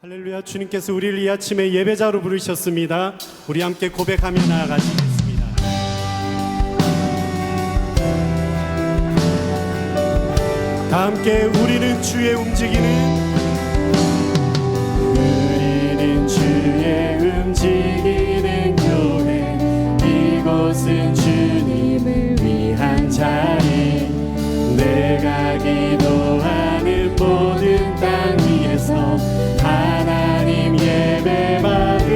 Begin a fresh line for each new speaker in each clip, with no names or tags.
할렐루야. 주님께서 우리를 이 아침에 예배자로 부르셨습니다. 우리 함께 고백하며 나아가시겠습니다. 다 함께 우리는 주의 움직이는 교회, 이곳은 주님을 위한 자리, 내가 기도하는 모든 땅 위에서 하나님 예배받은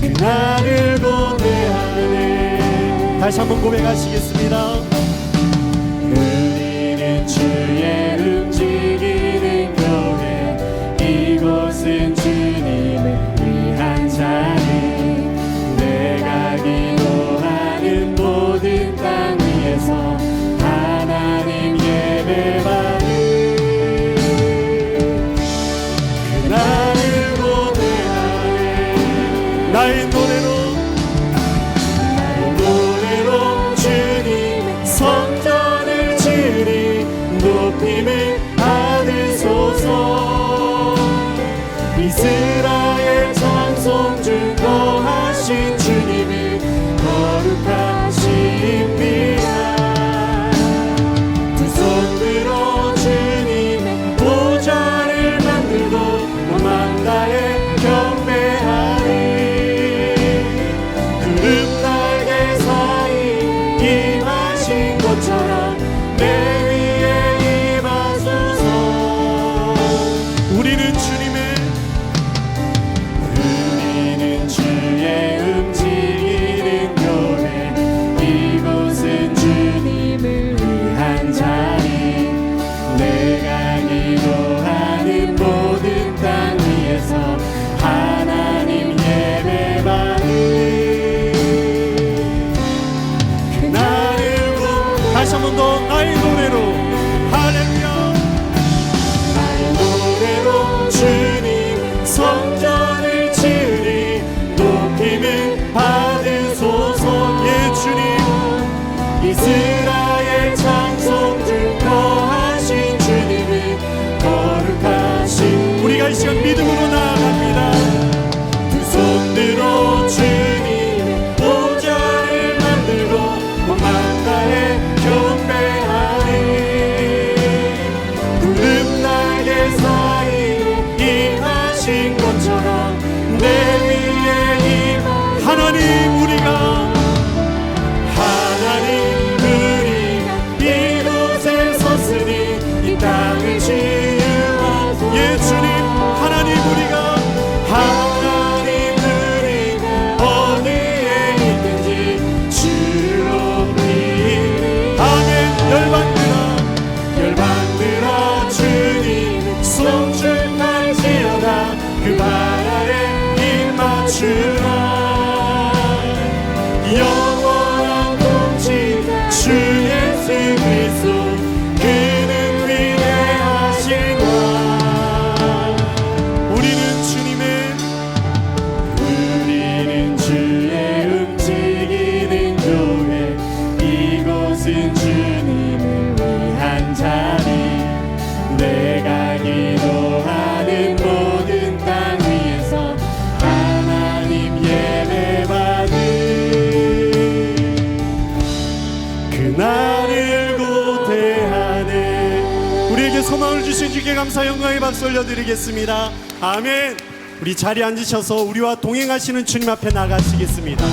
그날을 고대하네. 다시 한번 고백하시겠습니다. 우리는 주의 움직이는 교회, 이곳은 주님을 위한 자리, 내가 기도하는 모든 땅 위에서 하나님 예배받는 그날을 고대하네. 나의 노래로 주님 성전을 지으리, 높임을 받으소서. 이스라엘 찬송 중 거하신 주님을 거룩하십니다. 두 손 들어 주님의 보좌를 만들고 만다에 경배하리. 구름 날개 사이 임하신 것처럼 내 위에 임하소서. 우리는 주의 움직이는 교회, 이곳은 주님을 위한 자리, 내가 기도하는 모든 땅 위에서 하나님 예배받는 그날을 다시 한 번 더 나의 노래로 할렐루야. 나의 노래로 주님 성전을 지으리, 높임을 받으소서. 예 주님, 이스라엘 찬송 중 거하신 주님을 거룩하신. 우리가 이 시간 믿음으로 나아갑니다. 두 손 들어 주님의 보좌를 만들고 만다에 경배하리. 구름 날개 사이에 임하신 것처럼 내 위에 임하. 하나님 우리가 이곳에 섰으니 이 땅을 치유하소서. 예 주님, 하나님 우리가 어디에 있든지 주를 높이리. 아멘. 열방들아 주님 송축할지어다. 그 발 아래 입 맞추라. 영원한 통치 주 예수 그리스도, 그는 위대하신 왕. 우리는 주의 움직이는 교회, 이곳은 주님을 위한 자리, 내가 기도하는 모든 땅 위에서 하나님 예배받는 그날을 고대하네. 우리에게 소망을 주신 주께 감사 영광의 박수 올려드리겠습니다. 아멘. 우리 자리에 앉으셔서 우리와 동행하시는 주님 앞에 나가시겠습니다.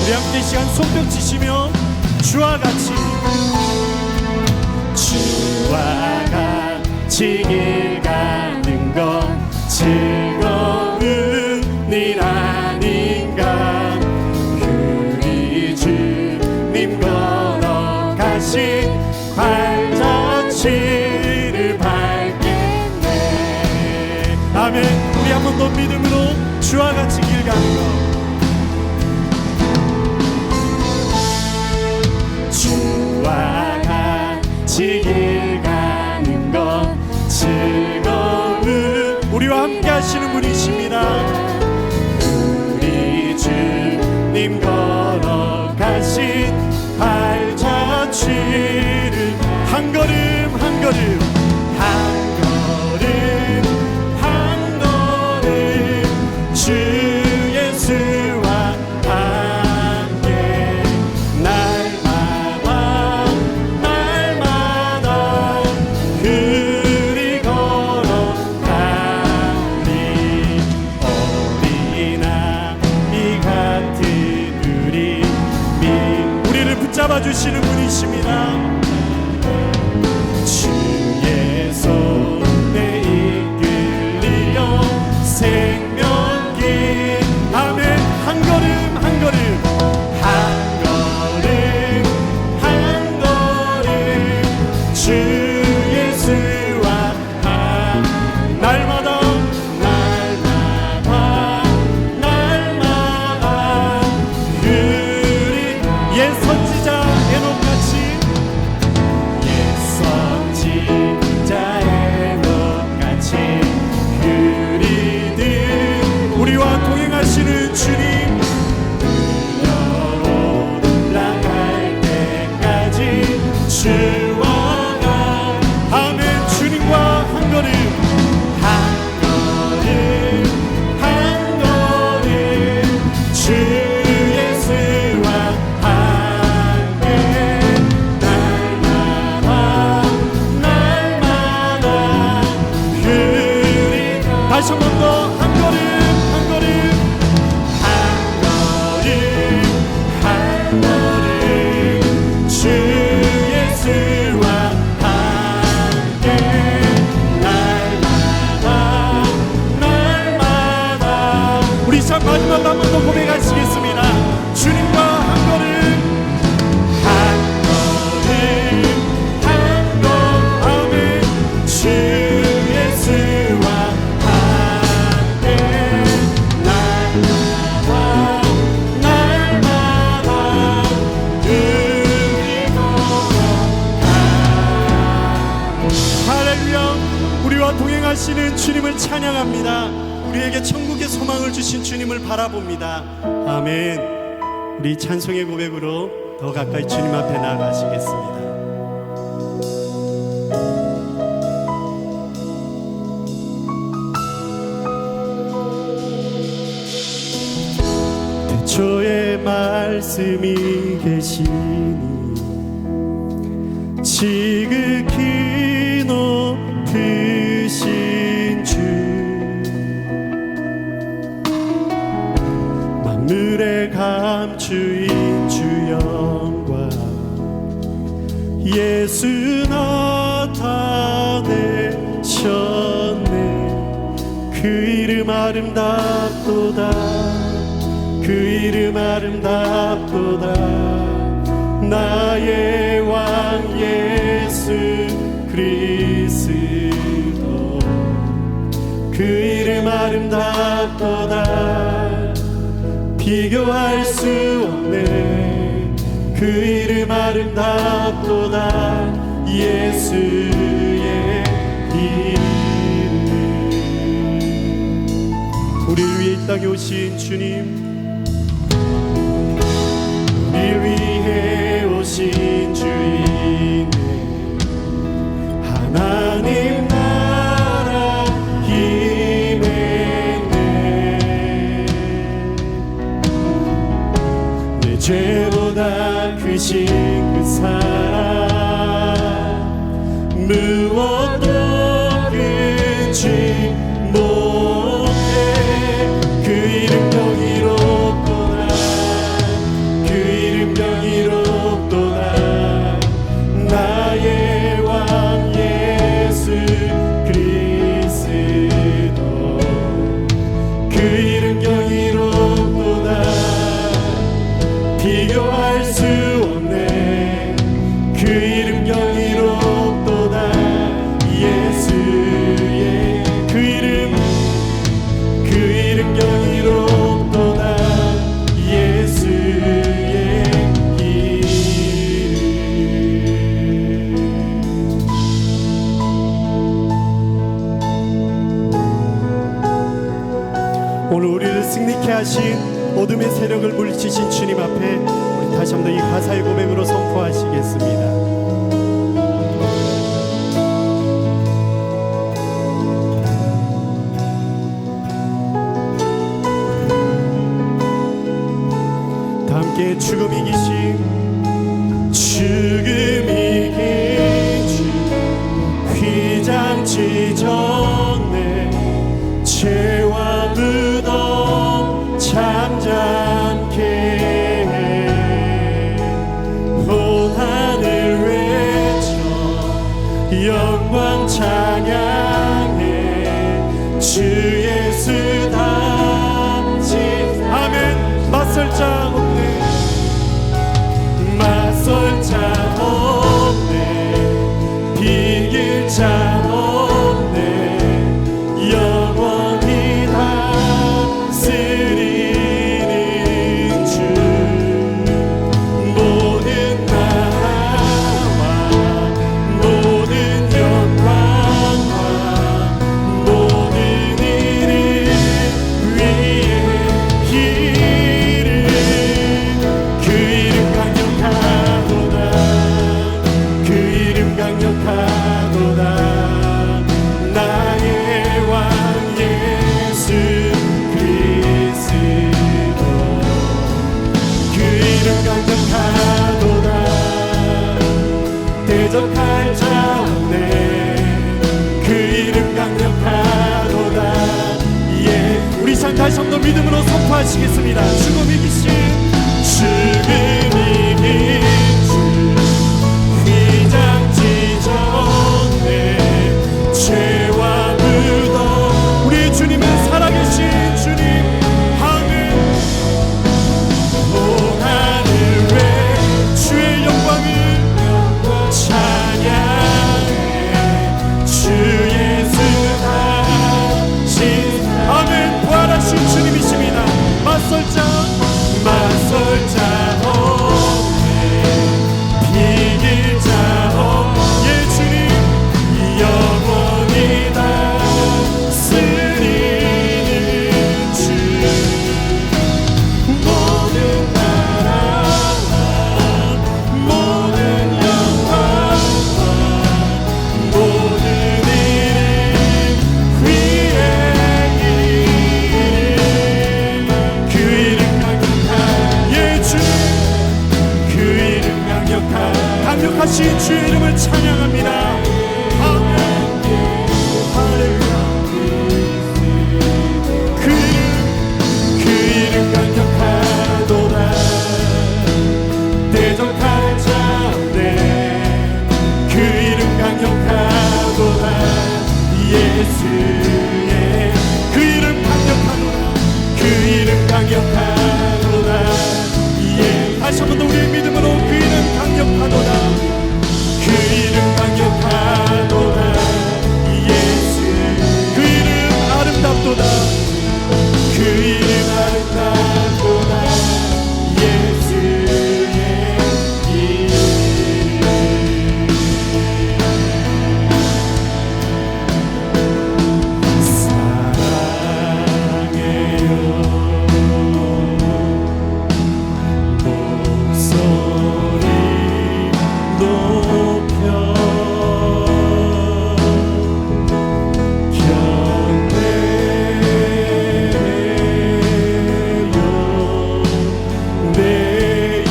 우리 함께 이 시간 손뼉 치시며 주와 같이 길 가는 건 즐거운 일 아닌가. 우리 주님 걸어가신 발자취를 밟겠네. 아멘. 우리 한 번 더 믿음으로 주와 같이 길 가는 것, 주와 같이 길 가는 것 즐거운. 우리와 함께 하시는 분이십니다. 우리 주님 걸어가신 발자취를 주 예수와 날마다 그리 옛 선지자 에녹같이 그리듯 우리와 동행하시는 주님 올라갈 때까지 주와 아멘. 주님과 한 걸음 한 걸음 주 예수와 함께 날마다 다시 한 번 더 한 걸음 주 예수와 함께 날마다 우리 참 마지막으로 한 번 더 고백하시겠습니다. 주님과 한 걸음 아멘. 주 예수와 함께 날마다 할렐루야. 우리와 동행하시는 주님을 찬양합니다. 우리에게 천국의 소망을 주신 주님을 바라봅니다. 아멘. 우리 찬송의 고백으로 더 가까이 주님 앞에 나아가시겠습니다. 태초에 말씀이 계시니 지극히 높으신 주 만물의 감추인 주 영광 예수 나타내셨네. 그 이름 아름답도다. 그 이름 아름답도다. 나의 왕 예수 그리스도. 그 이름 아름답도다. 비교할 수 없네. 그 이름 아름답도다. 예수의 이름. 우리를 위해 이 땅에 오신 주님, 우리를 위해 오신 주님, 하나님 나라 임했네. 내 죄보다 크신 그 사랑 무엇도 끊지 못해. 그 이름 경이롭도다. 그 이름 경이롭도다. 나의 왕 예수 그리스도. 그 이름 경이롭도다. 비교할 수 없네. 그 이름 경이롭도다. 예수의 그 이름 경이롭도다. 예수의 이름. 오늘 우리를 승리케 하신 어둠의 세력을 물리치신 주님 앞에 우리 다시 한번 이 가사의 고백으로 선포하시겠습니다. 함께 죽음이 이기신 휘장치 전에 죄와 무덤 잠잠케 해. 온 하늘 외쳐 영광 찬양해. 주 예수 단지 아멘. 맞설 자 없네. 맞설 자 없네. 자 없네 영원히 다스리는 주 모든 나라와 모든 영광과 모든 일을 위에 이름 그 이름 강력하도다 그 이름 강력하도다 나의 왕 예수 그리스도 그 이름 강력하도다 대적할 자 없네 그 이름 강력하도다 예 우리 산 다시 한번 믿음으로 선포하시겠습니다 죽음 이기신 죽음 이긴 주 휘장 찢었네 죄와 무덤 우리 주님은 살아계신 주님 하늘 오 하늘 왜 주의 영광을 찬양해 주 예수 다신 아멘 부활하신 주님이십니다 맞설 자 없네 비길 자 없네 예 주님 영원히 다스리는 주 모든 나라와 모든 영광과 모든 이름 위에 이름 그 이름 강력한 예 주님 그 이름 강력하신 주의 이름을 찬양합니다 아멘 할렐루야 그 이름 강력하도다 대적할 자 없네 그 이름 강력하도다 예수의 그 이름 강력하도다 그 이름 강력하도다 예 다시 한 번 더 우리의 믿음으로 그 이름 강력하도다 그 이름 강력하도다 예수 그 이름 아름답도다 그 이름 아름답도다 예수의 이름 사랑해요 목소리 높여 경배요 내 영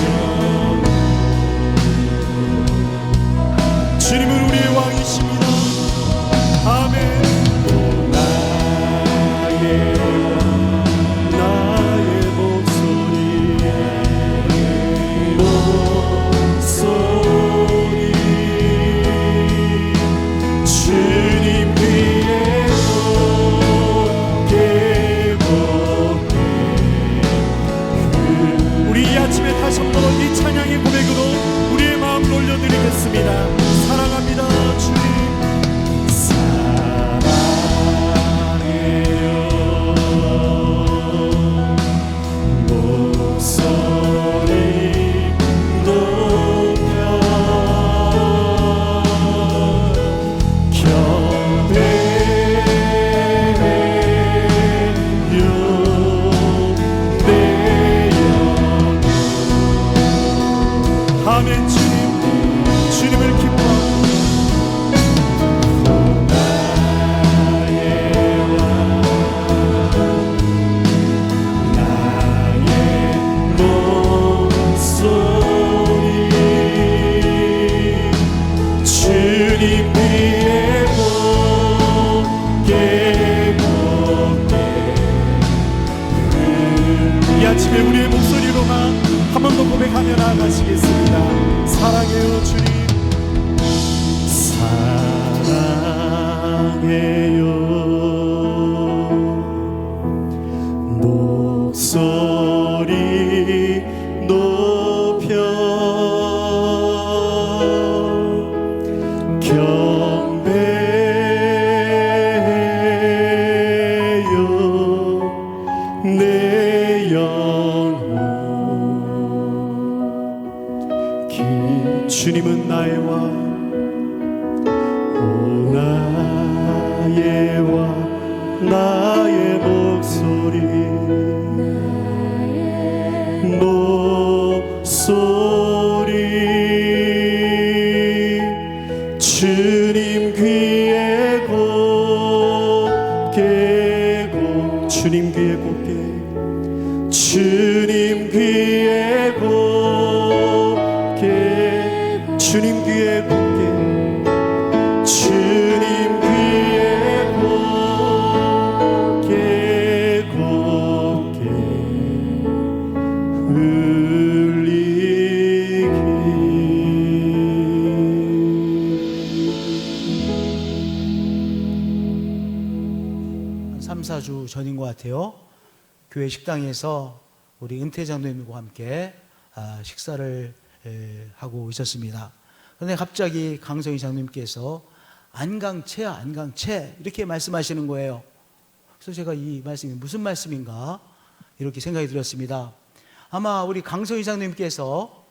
주님은 우리의 왕이십니다 아멘 나의 목소리 주님 위에 높게 우리 이 아침에 다시 한번 이 찬양의 고백으로 우리의 마음을 올려드리겠습니다 사랑합니다 주님 사랑해요 목소리 높여 경배요 내 영 아멘 주님을 기뻐하고 나의 왕 나의 목소리 주님 위에 이 아침에 우리의 목소리로만 한 번 더 고백하며 나아가시겠습니다 사랑해요 주님 사랑해요 목소리 높여 경배 주님 귀에 곱게 주님 귀에 곱게 주님 귀에 곱게 주님 귀에 곱게 주님 귀에 곱게 곱게
한 3, 4주 전인 것 같아요. 교회 식당에서 우리 은퇴 장로님과 함께 식사를 하고 있었습니다. 그런데 갑자기 강성희 장로님께서 안강채야 안강채 이렇게 말씀하시는 거예요. 그래서 제가 이 말씀이 무슨 말씀인가 이렇게 생각이 들었습니다. 아마 우리 강성희 장로님께서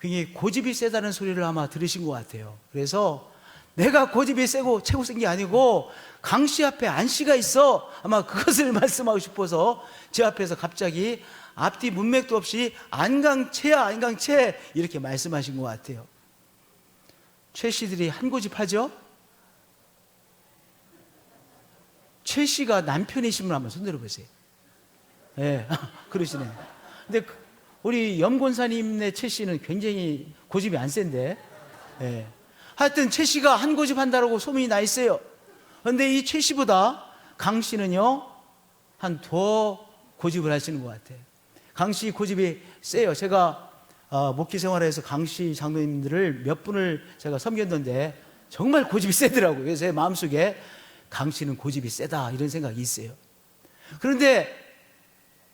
굉장히 고집이 세다는 소리를 아마 들으신 것 같아요. 그래서 내가 고집이 세고 최고 센 게 아니고 강씨 앞에 안씨가 있어, 아마 그것을 말씀하고 싶어서 제 앞에서 갑자기 앞뒤 문맥도 없이 안강채야 안강채 이렇게 말씀하신 것 같아요. 최 씨들이 한 고집하죠? 최 씨가 남편이신 분 한번 손들어 보세요. 예, 그러시네. 근데 우리 염권사님네 최 씨는 굉장히 고집이 안 센데, 예. 하여튼 최 씨가 한 고집 한다고 소문이 나 있어요. 그런데 이 최 씨보다 강 씨는요, 한 더 고집을 하시는 것 같아요. 강 씨 고집이 세요. 제가 목회 생활에서 강 씨 장로님들을 몇 분을 제가 섬겼는데 정말 고집이 세더라고요. 그래서 제 마음속에 강 씨는 고집이 세다 이런 생각이 있어요. 그런데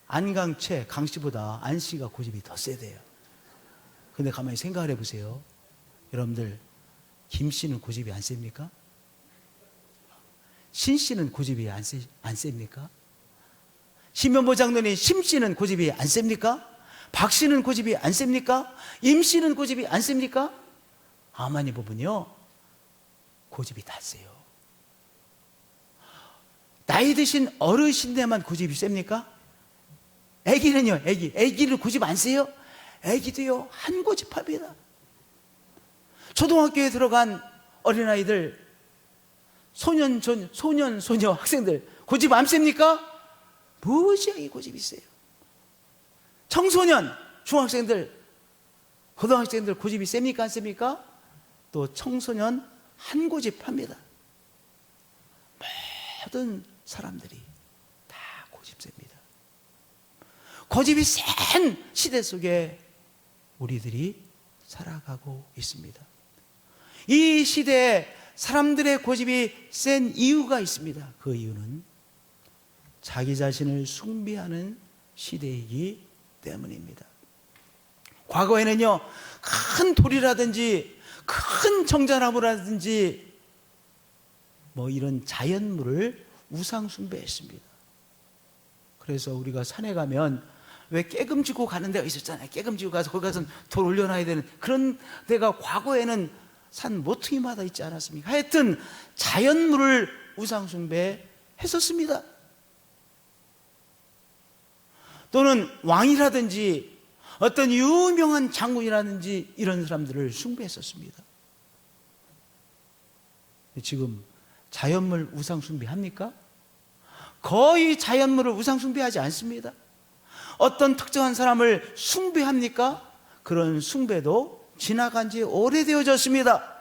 안강채 강 씨보다 안 씨가 고집이 더 세대요. 그런데 가만히 생각을 해보세요. 여러분들, 김 씨는 고집이 안 셉니까? 신 씨는 고집이 안 셉니까? 심연보 장로님 심 씨는 고집이 안 셉니까? 박 씨는 고집이 안 셉니까? 임 씨는 고집이 안 셉니까? 가만히 보면요, 고집이 다 세요. 나이 드신 어르신들만 고집이 셉니까? 애기는요, 애기는 고집 안 세요? 애기도요, 한 고집합니다. 초등학교에 들어간 어린아이들, 소녀 학생들 고집 안 셉니까? 무지하게 고집이 세요. 청소년, 중학생들, 고등학생들 고집이 셉니까? 안 셉니까? 또 청소년 한 고집합니다. 모든 사람들이 다 고집셉니다. 고집이 센 시대 속에 우리들이 살아가고 있습니다. 이 시대에 사람들의 고집이 센 이유가 있습니다. 그 이유는 자기 자신을 숭배하는 시대이기 때문입니다. 과거에는요, 큰 돌이라든지 큰 정자나무라든지 뭐 이런 자연물을 우상 숭배했습니다. 그래서 우리가 산에 가면 왜 깨금지고 가는 데가 있었잖아요. 깨금지고 가서 거기 가서 돌 올려놔야 되는 그런 데가 과거에는 산 모퉁이마다 있지 않았습니까? 하여튼 자연물을 우상 숭배했었습니다. 또는 왕이라든지 어떤 유명한 장군이라든지 이런 사람들을 숭배했었습니다. 지금 자연물 우상 숭배합니까? 거의 자연물을 우상 숭배하지 않습니다. 어떤 특정한 사람을 숭배합니까? 그런 숭배도 지나간 지 오래되어졌습니다.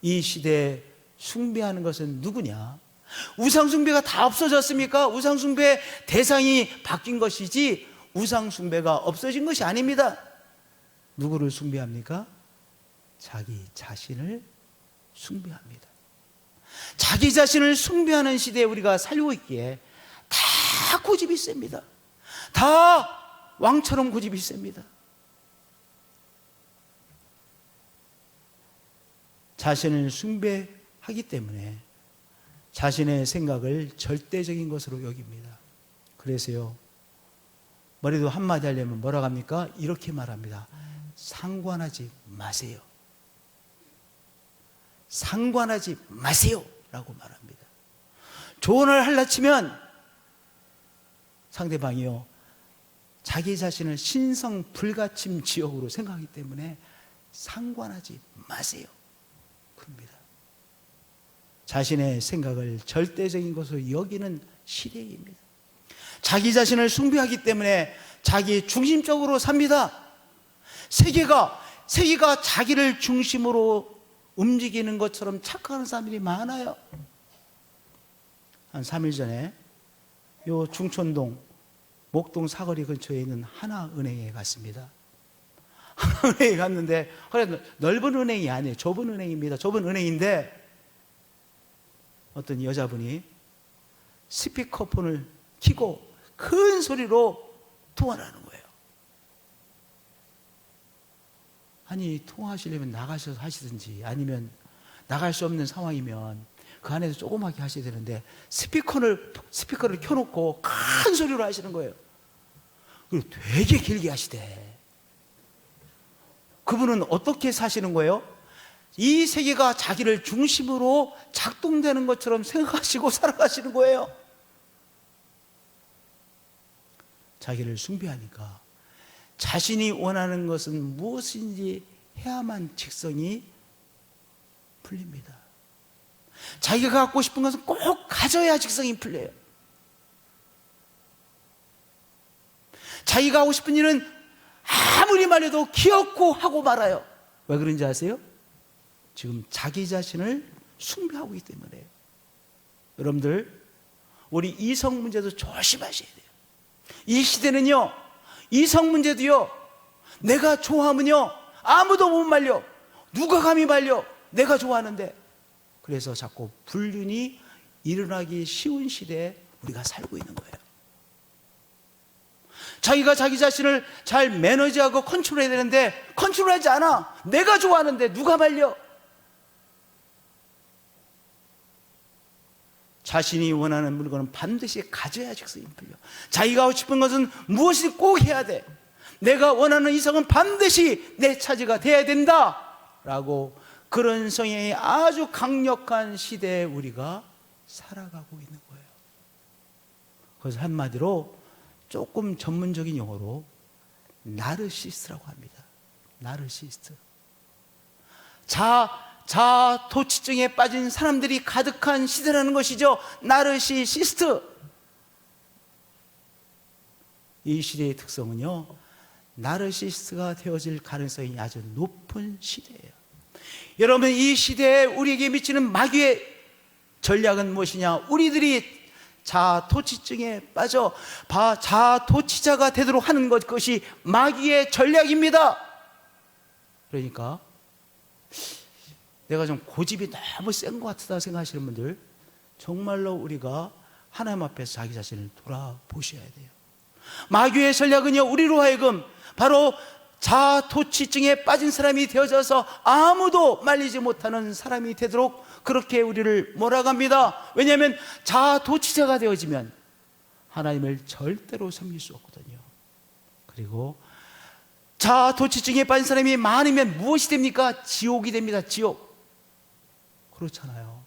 이 시대에 숭배하는 것은 누구냐? 우상숭배가 다 없어졌습니까? 우상숭배 대상이 바뀐 것이지 우상숭배가 없어진 것이 아닙니다. 누구를 숭배합니까? 자기 자신을 숭배합니다. 자기 자신을 숭배하는 시대에 우리가 살고 있기에 다 고집이 셉니다. 다 왕처럼 고집이 셉니다. 자신을 숭배하기 때문에 자신의 생각을 절대적인 것으로 여깁니다. 그래서요, 머리도 한마디 하려면 뭐라고 합니까? 이렇게 말합니다. 상관하지 마세요. 상관하지 마세요 라고 말합니다. 조언을 하려 치면 상대방이요, 자기 자신을 신성 불가침 지역으로 생각하기 때문에 상관하지 마세요. 그럽니다. 자신의 생각을 절대적인 것으로 여기는 시대입니다. 자기 자신을 숭배하기 때문에 자기 중심적으로 삽니다. 세계가 자기를 중심으로 움직이는 것처럼 착각하는 사람들이 많아요. 한 3일 전에 요 중촌동 목동 사거리 근처에 있는 하나은행에 갔습니다. 하나은행에 갔는데 넓은 은행이 아니에요. 좁은 은행입니다. 좁은 은행인데 어떤 여자분이 스피커폰을 켜고 큰 소리로 통화를 하는 거예요. 아니, 통화하시려면 나가셔서 하시든지, 아니면 나갈 수 없는 상황이면 그 안에서 조그맣게 하셔야 되는데 스피커를 켜놓고 큰 소리로 하시는 거예요. 그리고 되게 길게 하시대. 그분은 어떻게 사시는 거예요? 이 세계가 자기를 중심으로 작동되는 것처럼 생각하시고 살아가시는 거예요. 자기를 숭배하니까 자신이 원하는 것은 무엇인지 해야만 직성이 풀립니다. 자기가 갖고 싶은 것은 꼭 가져야 직성이 풀려요. 자기가 하고 싶은 일은 아무리 말해도 귀엽고 하고 말아요. 왜 그런지 아세요? 지금 자기 자신을 숭배하고 있기 때문에. 여러분들, 우리 이성 문제도 조심하셔야 돼요. 이 시대는요, 이성 문제도요, 내가 좋아하면요 아무도 못 말려. 누가 감히 말려. 내가 좋아하는데. 그래서 자꾸 불륜이 일어나기 쉬운 시대에 우리가 살고 있는 거예요. 자기가 자기 자신을 잘 매너지하고 컨트롤해야 되는데 컨트롤하지 않아. 내가 좋아하는데 누가 말려. 자신이 원하는 물건은 반드시 가져야 직성이 풀려. 자기가 하고 싶은 것은 무엇이든 꼭 해야 돼. 내가 원하는 이성은 반드시 내 차지가 돼야 된다 라고, 그런 성향이 아주 강력한 시대에 우리가 살아가고 있는 거예요. 그래서 한마디로 조금 전문적인 용어로 나르시스트라고 합니다. 나르시스트. 자아도취증에 빠진 사람들이 가득한 시대라는 것이죠. 나르시시스트. 이 시대의 특성은요, 나르시스트가 되어질 가능성이 아주 높은 시대예요. 여러분, 이 시대에 우리에게 미치는 마귀의 전략은 무엇이냐? 우리들이 자아도취증에 빠져 자아도취자가 되도록 하는 것이 마귀의 전략입니다. 그러니까 내가 좀 고집이 너무 센 것 같다 생각하시는 분들, 정말로 우리가 하나님 앞에서 자기 자신을 돌아보셔야 돼요. 마귀의 전략은요, 우리로 하여금 바로 자아도취증에 빠진 사람이 되어져서 아무도 말리지 못하는 사람이 되도록 그렇게 우리를 몰아갑니다. 왜냐하면 자아도취자가 되어지면 하나님을 절대로 섬길 수 없거든요. 그리고 자아도취증에 빠진 사람이 많으면 무엇이 됩니까? 지옥이 됩니다. 지옥. 그렇잖아요.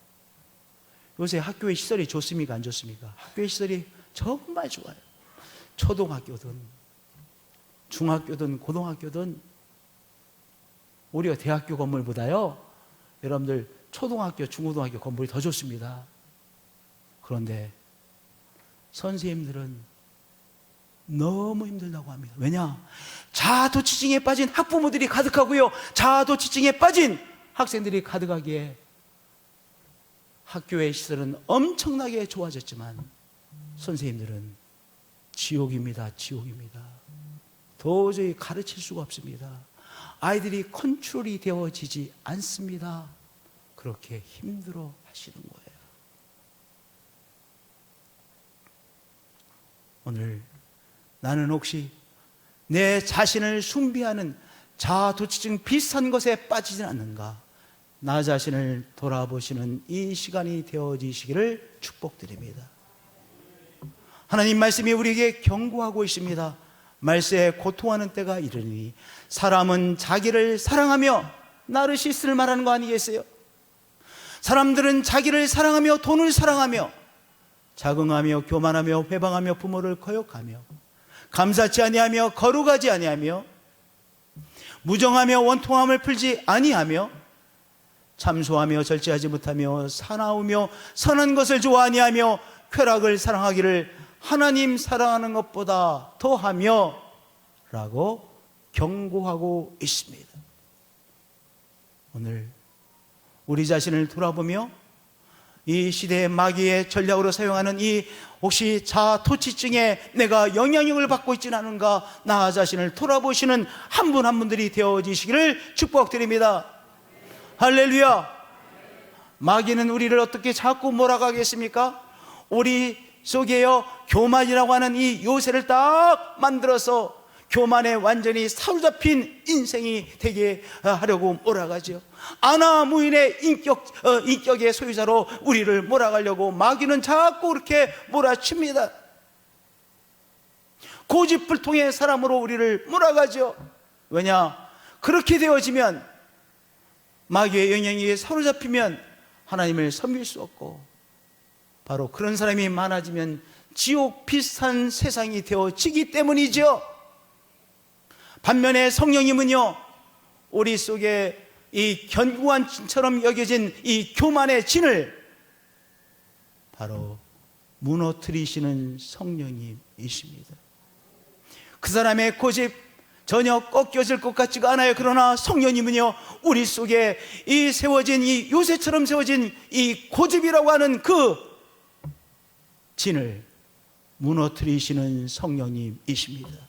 요새 학교의 시설이 좋습니까? 안 좋습니까? 학교의 시설이 정말 좋아요. 초등학교든 중학교든 고등학교든, 오히려 대학교 건물보다요, 여러분들 초등학교, 중고등학교 건물이 더 좋습니다. 그런데 선생님들은 너무 힘들다고 합니다. 왜냐? 자아도취증에 빠진 학부모들이 가득하고요, 자아도취증에 빠진 학생들이 가득하기에 학교의 시설은 엄청나게 좋아졌지만 선생님들은 지옥입니다. 지옥입니다. 도저히 가르칠 수가 없습니다. 아이들이 컨트롤이 되어지지 않습니다. 그렇게 힘들어 하시는 거예요. 오늘 나는 혹시 내 자신을 숭배하는 자아도취증 비슷한 것에 빠지지 않는가? 나 자신을 돌아보시는 이 시간이 되어지시기를 축복드립니다. 하나님 말씀이 우리에게 경고하고 있습니다. 말세에 고통하는 때가 이르니 사람은 자기를 사랑하며, 나르시스를 말하는 거 아니겠어요? 사람들은 자기를 사랑하며 돈을 사랑하며 자긍하며 교만하며 회방하며 부모를 거역하며 감사치 아니하며 거룩하지 아니하며 무정하며 원통함을 풀지 아니하며 참소하며 절제하지 못하며 사나우며 선한 것을 좋아하니하며 쾌락을 사랑하기를 하나님 사랑하는 것보다 더하며 라고 경고하고 있습니다. 오늘 우리 자신을 돌아보며 이 시대의 마귀의 전략으로 사용하는 이 혹시 자토치증에 내가 영향력을 받고 있지는 않은가, 나 자신을 돌아보시는 한 분 한 분들이 되어지시기를 축복드립니다. 할렐루야. 마귀는 우리를 어떻게 자꾸 몰아가겠습니까? 우리 속에요 교만이라고 하는 이 요새를 딱 만들어서 교만에 완전히 사로잡힌 인생이 되게 하려고 몰아가죠. 아나무인의 인격의 소유자로 우리를 몰아가려고 마귀는 자꾸 그렇게 몰아칩니다. 고집불통의 사람으로 우리를 몰아가죠. 왜냐? 그렇게 되어지면, 마귀의 영향력에 사로잡히면 하나님을 섬길 수 없고, 바로 그런 사람이 많아지면 지옥 비슷한 세상이 되어지기 때문이죠. 반면에 성령님은요, 우리 속에 이 견고한 진처럼 여겨진 이 교만의 진을 바로 무너뜨리시는 성령님이십니다. 그 사람의 고집 전혀 꺾여질 것 같지가 않아요. 그러나 성령님은요, 우리 속에 이 세워진 이 요새처럼 세워진 이 고집이라고 하는 그 진을 무너뜨리시는 성령님이십니다.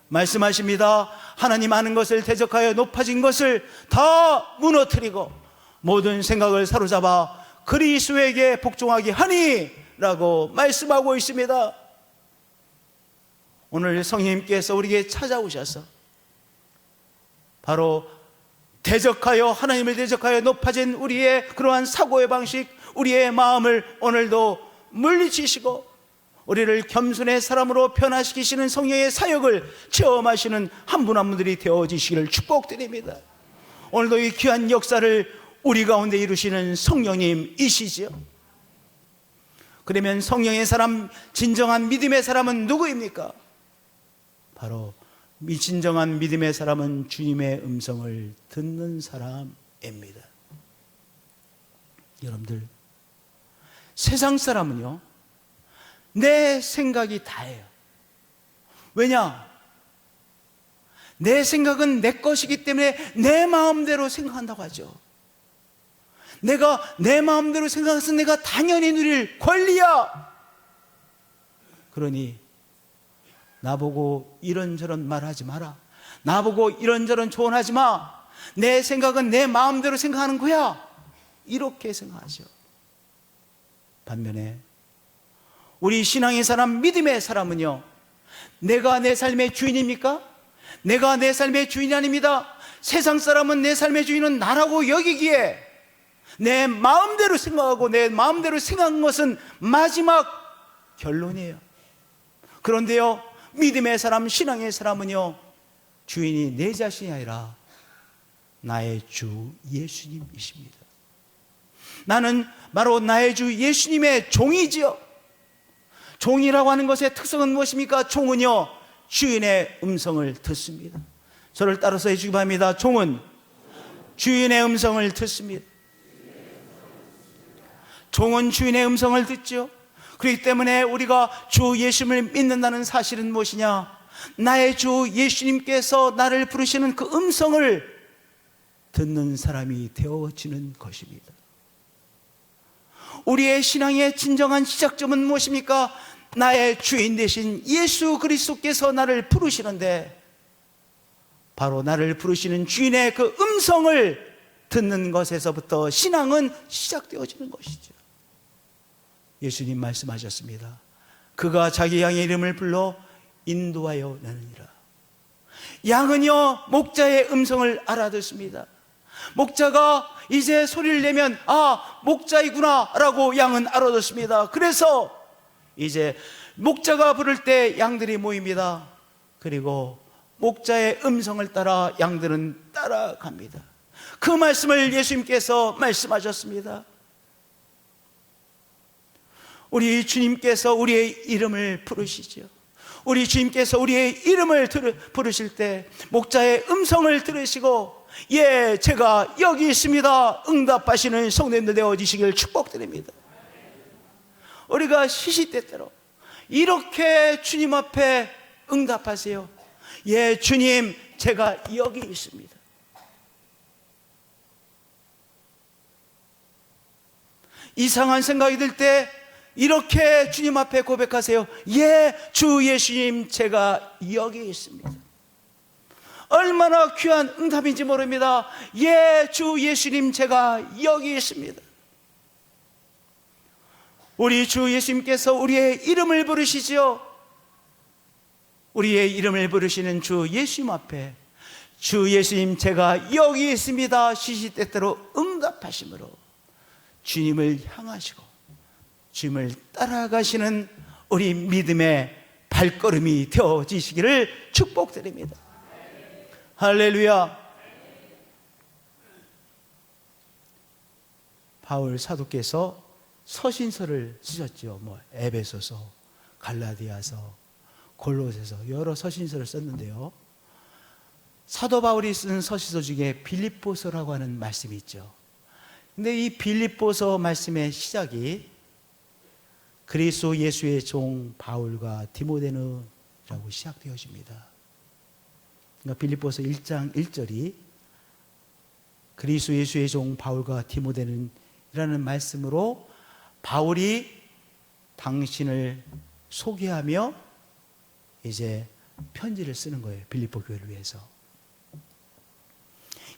말씀하십니다. 하나님 아는 것을 대적하여 높아진 것을 다 무너뜨리고 모든 생각을 사로잡아 그리스도에게 복종하게 하니 라고 말씀하고 있습니다. 오늘 성령님께서 우리에게 찾아오셔서 바로 대적하여, 하나님을 대적하여 높아진 우리의 그러한 사고의 방식, 우리의 마음을 오늘도 물리치시고 우리를 겸손의 사람으로 변화시키시는 성령의 사역을 체험하시는 한 분 한 분들이 되어지시기를 축복드립니다. 오늘도 이 귀한 역사를 우리 가운데 이루시는 성령님이시죠. 그러면 성령의 사람, 진정한 믿음의 사람은 누구입니까? 바로 진정한 믿음의 사람은 주님의 음성을 듣는 사람입니다. 여러분들, 세상 사람은요, 내 생각이 다예요. 왜냐? 내 생각은 내 것이기 때문에 내 마음대로 생각한다고 하죠. 내가 내 마음대로 생각해서 내가 당연히 누릴 권리야. 그러니 나보고 이런저런 말하지 마라, 나보고 이런저런 조언하지 마, 내 생각은 내 마음대로 생각하는 거야, 이렇게 생각하죠. 반면에 우리 신앙의 사람, 믿음의 사람은요, 내가 내 삶의 주인입니까? 내가 내 삶의 주인이 아닙니다. 세상 사람은 내 삶의 주인은 나라고 여기기에 내 마음대로 생각하고 내 마음대로 생각한 것은 마지막 결론이에요. 그런데요, 믿음의 사람, 신앙의 사람은요, 주인이 내 자신이 아니라 나의 주 예수님이십니다. 나는 바로 나의 주 예수님의 종이지요. 종이라고 하는 것의 특성은 무엇입니까? 종은요, 주인의 음성을 듣습니다. 저를 따라서 해주기 바랍니다. 종은 주인의 음성을 듣습니다. 종은 주인의 음성을 듣죠. 그렇기 때문에 우리가 주 예수님을 믿는다는 사실은 무엇이냐? 나의 주 예수님께서 나를 부르시는 그 음성을 듣는 사람이 되어지는 것입니다. 우리의 신앙의 진정한 시작점은 무엇입니까? 나의 주인 되신 예수 그리스도께서 나를 부르시는데, 바로 나를 부르시는 주인의 그 음성을 듣는 것에서부터 신앙은 시작되어지는 것이죠. 예수님 말씀하셨습니다. 그가 자기 양의 이름을 불러 인도하여 나느니라. 양은요, 목자의 음성을 알아듣습니다. 목자가 이제 소리를 내면 아, 목자이구나 라고 양은 알아듣습니다. 그래서 이제 목자가 부를 때 양들이 모입니다. 그리고 목자의 음성을 따라 양들은 따라갑니다. 그 말씀을 예수님께서 말씀하셨습니다. 우리 주님께서 우리의 이름을 부르시죠. 우리 주님께서 우리의 이름을 부르실 때 목자의 음성을 들으시고 예, 제가 여기 있습니다 응답하시는 성도님들 되어지시길 축복드립니다. 우리가 시시때때로 이렇게 주님 앞에 응답하세요. 예, 주님, 제가 여기 있습니다. 이상한 생각이 들 때 이렇게 주님 앞에 고백하세요. 예, 주 예수님, 제가 여기 있습니다. 얼마나 귀한 응답인지 모릅니다. 예, 주 예수님, 제가 여기 있습니다. 우리 주 예수님께서 우리의 이름을 부르시죠. 우리의 이름을 부르시는 주 예수님 앞에 주 예수님, 제가 여기 있습니다 시시때때로 응답하심으로 주님을 향하시고 주님을 따라가시는 우리 믿음의 발걸음이 되어지시기를 축복드립니다. 할렐루야. 바울 사도께서 서신서를 쓰셨죠. 에베소서, 갈라디아서, 골로새서 여러 서신서를 썼는데요. 사도 바울이 쓴 서신서 중에 빌립보서라고 하는 말씀이 있죠. 근데 이 빌립보서 말씀의 시작이 그리스도 예수의 종 바울과 디모데는이라고 시작되어집니다. 그러니까 빌립보서 1장 1절이 그리스도 예수의 종 바울과 디모데는이라는 말씀으로 바울이 당신을 소개하며 이제 편지를 쓰는 거예요. 빌립보 교회를 위해서.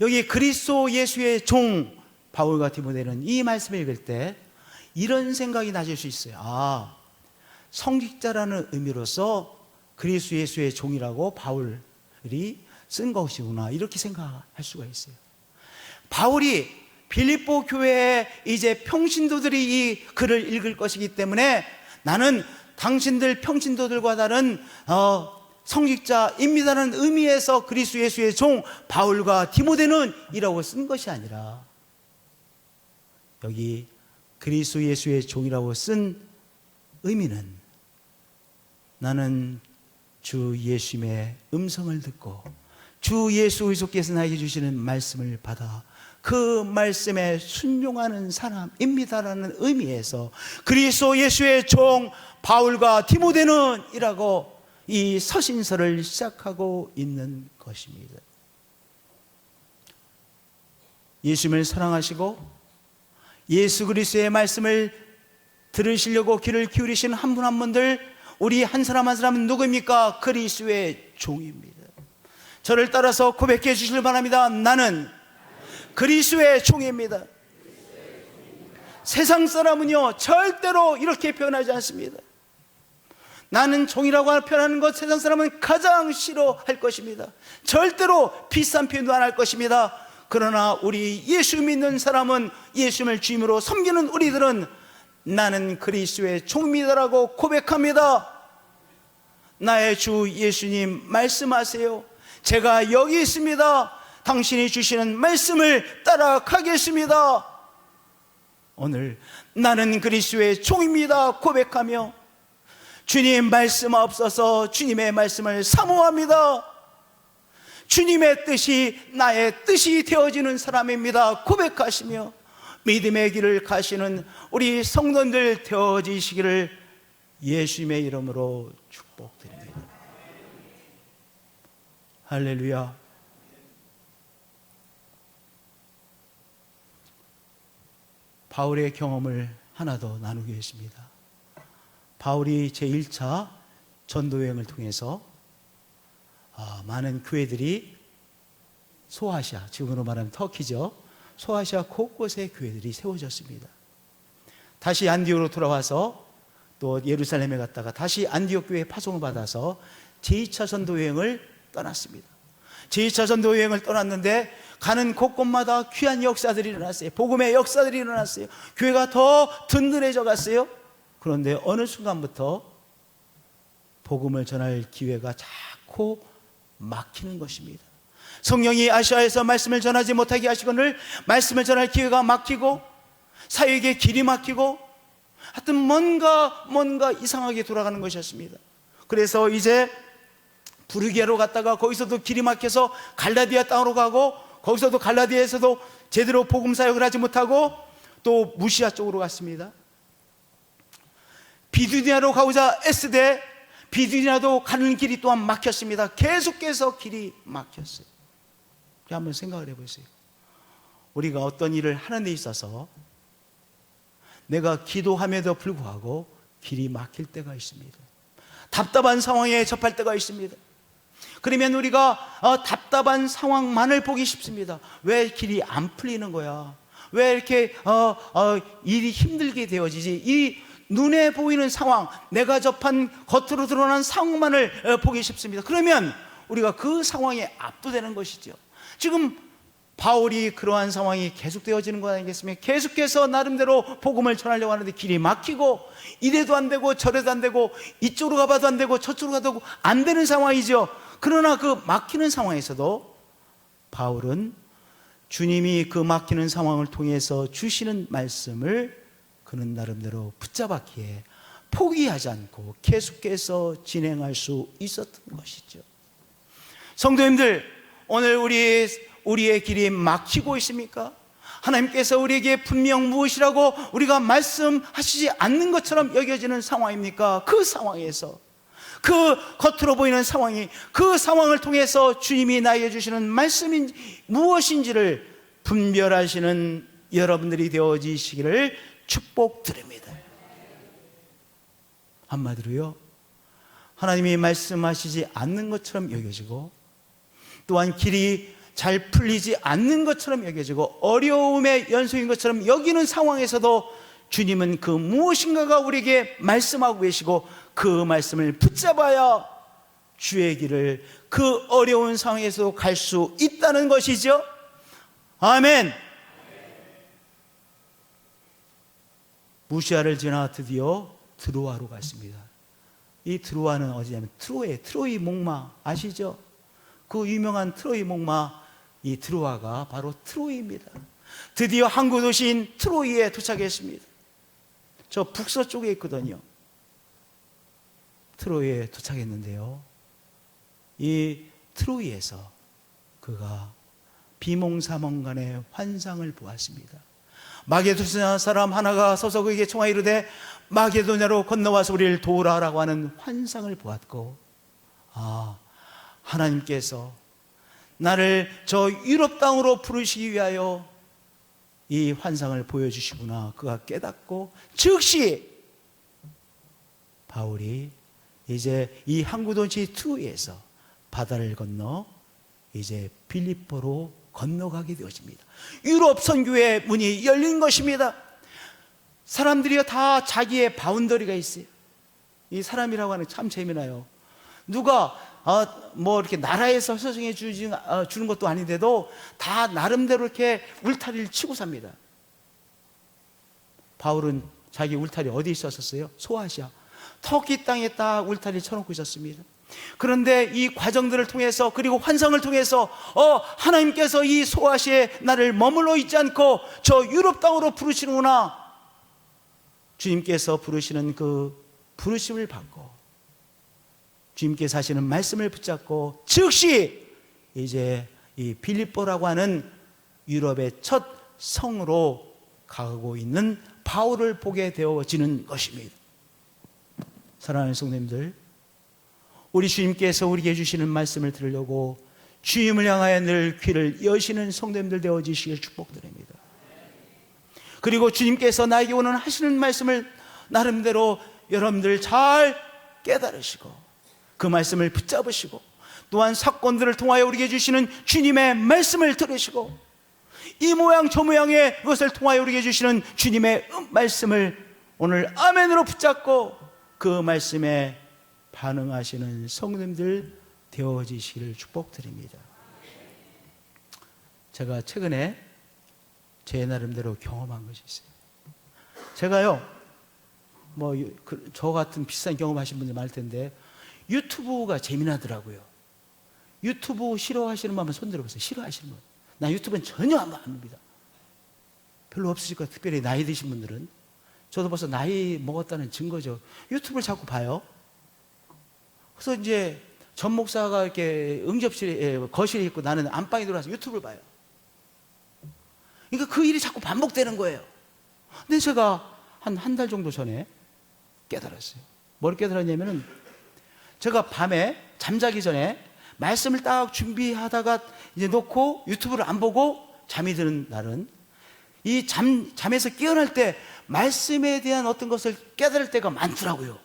여기 그리스도 예수의 종 바울과 디모데는 이 말씀을 읽을 때 이런 생각이 나실 수 있어요. 아, 성직자라는 의미로서 그리스도 예수의 종이라고 바울이 쓴 것이구나, 이렇게 생각할 수가 있어요. 바울이 빌립보 교회에 이제 평신도들이 이 글을 읽을 것이기 때문에 나는 당신들 평신도들과 다른 성직자입니다라는 의미에서 그리스도 예수의 종 바울과 디모데는 이라고 쓴 것이 아니라 여기 그리스도 예수의 종이라고 쓴 의미는 나는 주 예수님의 음성을 듣고 주 예수 그리스도께서 나에게 주시는 말씀을 받아 그 말씀에 순종하는 사람입니다라는 의미에서 그리스도 예수의 종 바울과 디모데는 이라고 이 서신서를 시작하고 있는 것입니다. 예수님을 사랑하시고 예수 그리스도의 말씀을 들으시려고 귀를 기울이신 한 분 한 분들, 우리 한 사람 한 사람은 누구입니까? 그리스도의 종입니다. 저를 따라서 고백해 주시길 바랍니다. 나는 그리스도의 종입니다. 세상 사람은요 절대로 이렇게 표현하지 않습니다. 나는 종이라고 표현하는 것 세상 사람은 가장 싫어할 것입니다. 절대로 비싼 표현도 안 할 것입니다. 그러나 우리 예수 믿는 사람은, 예수님을 주임으로 섬기는 우리들은 나는 그리스도의 종입니다라고 고백합니다. 나의 주 예수님 말씀하세요. 제가 여기 있습니다. 당신이 주시는 말씀을 따라가겠습니다. 오늘 나는 그리스도의 종입니다 고백하며 주님 말씀하옵소서, 주님의 말씀을 사모합니다. 주님의 뜻이 나의 뜻이 되어지는 사람입니다 고백하시며 믿음의 길을 가시는 우리 성도들 되어지시기를 예수님의 이름으로 축복드립니다. 할렐루야. 바울의 경험을 하나 더 나누겠습니다. 바울이 제1차 전도여행을 통해서 많은 교회들이 소아시아, 지금으로 말하면 터키죠. 소아시아 곳곳에 교회들이 세워졌습니다. 다시 안디옥으로 돌아와서 또 예루살렘에 갔다가 다시 안디옥 교회에 파송을 받아서 제2차 전도여행을 떠났습니다. 제2차 전도여행을 떠났는데 가는 곳곳마다 귀한 역사들이 일어났어요. 복음의 역사들이 일어났어요. 교회가 더 든든해져 갔어요. 그런데 어느 순간부터 복음을 전할 기회가 자꾸 막히는 것입니다. 성령이 아시아에서 말씀을 전하지 못하게 하시거늘 말씀을 전할 기회가 막히고 사역의 길이 막히고 하여튼 뭔가 이상하게 돌아가는 것이었습니다. 그래서 이제 부르기아로 갔다가 거기서도 길이 막혀서 갈라디아 땅으로 가고 거기서도 갈라디아에서도 제대로 복음 사역을 하지 못하고 또 무시아 쪽으로 갔습니다. 비두니아로 가고자 애쓰되 비두니아도 가는 길이 또한 막혔습니다. 계속해서 길이 막혔어요. 한번 생각을 해보세요. 우리가 어떤 일을 하는 데 있어서 내가 기도함에도 불구하고 길이 막힐 때가 있습니다. 답답한 상황에 접할 때가 있습니다. 그러면 우리가 답답한 상황만을 보기 쉽습니다. 왜 길이 안 풀리는 거야? 왜 이렇게 일이 힘들게 되어지지? 이 눈에 보이는 상황, 내가 접한 겉으로 드러난 상황만을 보기 쉽습니다. 그러면 우리가 그 상황에 압도되는 것이죠. 지금 바울이 그러한 상황이 계속되어지는 거 아니겠습니까? 계속해서 나름대로 복음을 전하려고 하는데 길이 막히고 이래도 안 되고 저래도 안 되고 이쪽으로 가봐도 안 되고 저쪽으로 가도 안 되는 상황이죠. 그러나 그 막히는 상황에서도 바울은 주님이 그 막히는 상황을 통해서 주시는 말씀을 그는 나름대로 붙잡았기에 포기하지 않고 계속해서 진행할 수 있었던 것이죠. 성도님들, 오늘 우리의 길이 막히고 있습니까? 하나님께서 우리에게 분명 무엇이라고 우리가 말씀하시지 않는 것처럼 여겨지는 상황입니까? 그 상황에서, 그 겉으로 보이는 상황이, 그 상황을 통해서 주님이 나에게 주시는 말씀이 무엇인지를 분별하시는 여러분들이 되어지시기를 축복드립니다. 한마디로요, 하나님이 말씀하시지 않는 것처럼 여겨지고 또한 길이 잘 풀리지 않는 것처럼 여겨지고 어려움의 연속인 것처럼 여기는 상황에서도 주님은 그 무엇인가가 우리에게 말씀하고 계시고 그 말씀을 붙잡아야 주의 길을 그 어려운 상황에서도 갈 수 있다는 것이죠. 아멘. 무시아를 지나 드디어 드로아로 갔습니다. 이 드로아는 어디냐면 트로이 목마 아시죠? 그 유명한 트로이 목마, 이 드로아가 바로 트로이입니다. 드디어 항구 도시인 트로이에 도착했습니다. 저 북서쪽에 있거든요. 트로이에 도착했는데요, 이 트로이에서 그가 비몽사몽간의 환상을 보았습니다. 마게도냐 사람 하나가 서서 그에게 청하여 이르되 마게도냐로 건너와서 우리를 도우라라고 하는 환상을 보았고, 하나님께서 나를 저 유럽 땅으로 부르시기 위하여 이 환상을 보여주시구나 그가 깨닫고, 즉시 바울이 이제 이 항구도시 트로이에서 바다를 건너 이제 빌립보로 건너가게 되어집니다. 유럽 선교의 문이 열린 것입니다. 사람들이 다 자기의 바운더리가 있어요. 이 사람이라고 하는 게 참 재미나요. 누가 뭐 이렇게 나라에서 서정해 주는 것도 아닌데도 다 나름대로 이렇게 울타리를 치고 삽니다. 바울은 자기 울타리 어디 있었어요? 소아시아 터키 땅에 딱 울타리를 쳐놓고 있었습니다. 그런데 이 과정들을 통해서, 그리고 환상을 통해서 하나님께서 이 소아시아에 나를 머물러 있지 않고 저 유럽 땅으로 부르시는구나, 주님께서 부르시는 그 부르심을 받고 주님께서 하시는 말씀을 붙잡고 즉시 이제 이 빌립보라고 하는 유럽의 첫 성으로 가고 있는 바울을 보게 되어지는 것입니다. 사랑하는 성도님들, 우리 주님께서 우리에게 주시는 말씀을 들으려고 주님을 향하여 늘 귀를 여시는 성도님들 되어지시길 축복드립니다. 그리고 주님께서 나에게 오늘 하시는 말씀을 나름대로 여러분들 잘 깨달으시고 그 말씀을 붙잡으시고, 또한 사건들을 통하여 우리에게 주시는 주님의 말씀을 들으시고, 이 모양 저 모양의 것을 통하여 우리에게 주시는 주님의 말씀을 오늘 아멘으로 붙잡고 그 말씀에 반응하시는 성도님들 되어지시기를 축복드립니다. 제가 최근에 제 나름대로 경험한 것이 있어요. 제가요, 저 같은 비슷한 경험하신 분들 많을 텐데 유튜브가 재미나더라고요. 유튜브 싫어하시는 분 한번 손 들어보세요. 싫어하시는 분. 나 유튜브는 전혀 안 합니다. 별로 없으실 거예요. 특별히 나이 드신 분들은. 저도 벌써 나이 먹었다는 증거죠. 유튜브를 자꾸 봐요. 그래서 이제 전 목사가 이렇게 응접실에, 거실에 있고 나는 안방에 들어와서 유튜브를 봐요. 그러니까 그 일이 자꾸 반복되는 거예요. 근데 제가 한 달 정도 전에 깨달았어요. 뭘 깨달았냐면은, 제가 밤에 잠자기 전에 말씀을 딱 준비하다가 이제 놓고 유튜브를 안 보고 잠이 드는 날은, 이 잠에서 깨어날 때 말씀에 대한 어떤 것을 깨달을 때가 많더라고요.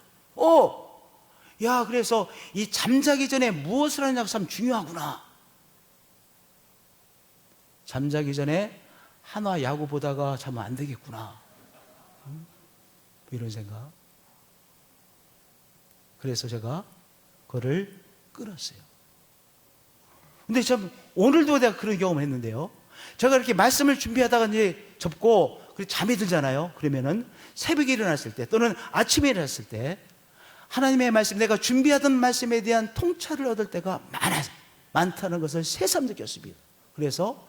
야, 그래서 이 잠자기 전에 무엇을 하느냐가 참 중요하구나. 잠자기 전에 한화 야구 보다가 자면 안 되겠구나. 이런 생각. 그래서 제가 그거를 끊었어요. 근데 참 오늘도 내가 그런 경험을 했는데요. 제가 이렇게 말씀을 준비하다가 이제 접고 잠이 들잖아요. 그러면은 새벽에 일어났을 때 또는 아침에 일어났을 때 하나님의 말씀, 내가 준비하던 말씀에 대한 통찰을 얻을 때가 많다는 것을 새삼 느꼈습니다. 그래서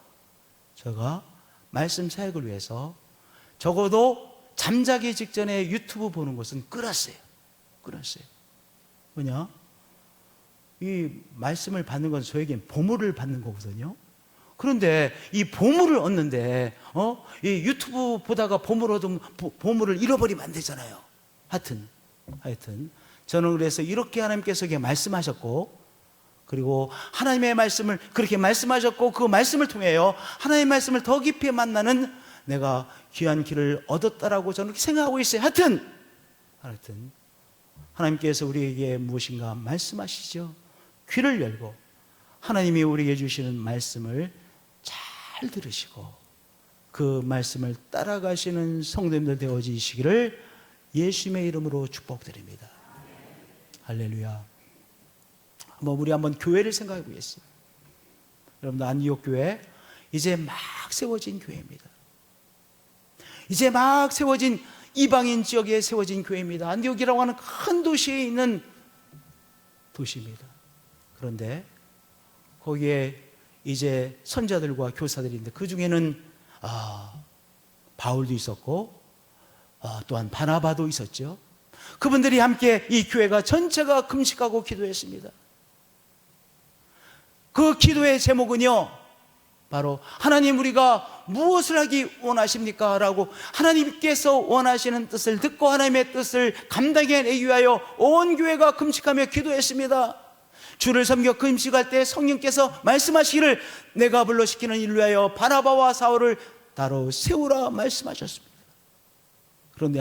제가 말씀 사역을 위해서 적어도 잠자기 직전에 유튜브 보는 것은 끊었어요. 뭐냐? 이 말씀을 받는 건 저에겐 보물을 받는 거거든요. 그런데 이 보물을 얻는데 이 유튜브 보다가 보물 얻으면 보물을 잃어버리면 안 되잖아요. 하여튼 저는 그래서 이렇게 하나님께서 말씀하셨고, 그리고 하나님의 말씀을 그렇게 말씀하셨고, 그 말씀을 통해요 하나님의 말씀을 더 깊이 만나는 내가 귀한 길을 얻었다라고 저는 그렇게 생각하고 있어요. 하여튼 하나님께서 우리에게 무엇인가 말씀하시죠. 귀를 열고 하나님이 우리에게 주시는 말씀을 잘 들으시고 그 말씀을 따라가시는 성도님들 되어지시기를 예수님의 이름으로 축복드립니다. 할렐루야. 우리 한번 교회를 생각해 보겠습니다. 여러분들, 안디옥 교회 이제 막 세워진 교회입니다. 이제 막 세워진, 이방인 지역에 세워진 교회입니다. 안디옥이라고 하는 큰 도시에 있는 도시입니다. 그런데 거기에 이제 선자들과 교사들이 있는데, 그 중에는 바울도 있었고 또한 바나바도 있었죠. 그분들이 함께 이 교회가 전체가 금식하고 기도했습니다. 그 기도의 제목은요, 바로 하나님, 우리가 무엇을 하기 원하십니까? 라고 하나님께서 원하시는 뜻을 듣고 하나님의 뜻을 감당해내기 위하여 온 교회가 금식하며 기도했습니다. 주를 섬겨 금식할 때 성령께서 말씀하시기를 내가 불러시키는 일을 위하여 바나바와 사울을 따로 세우라 말씀하셨습니다. 그런데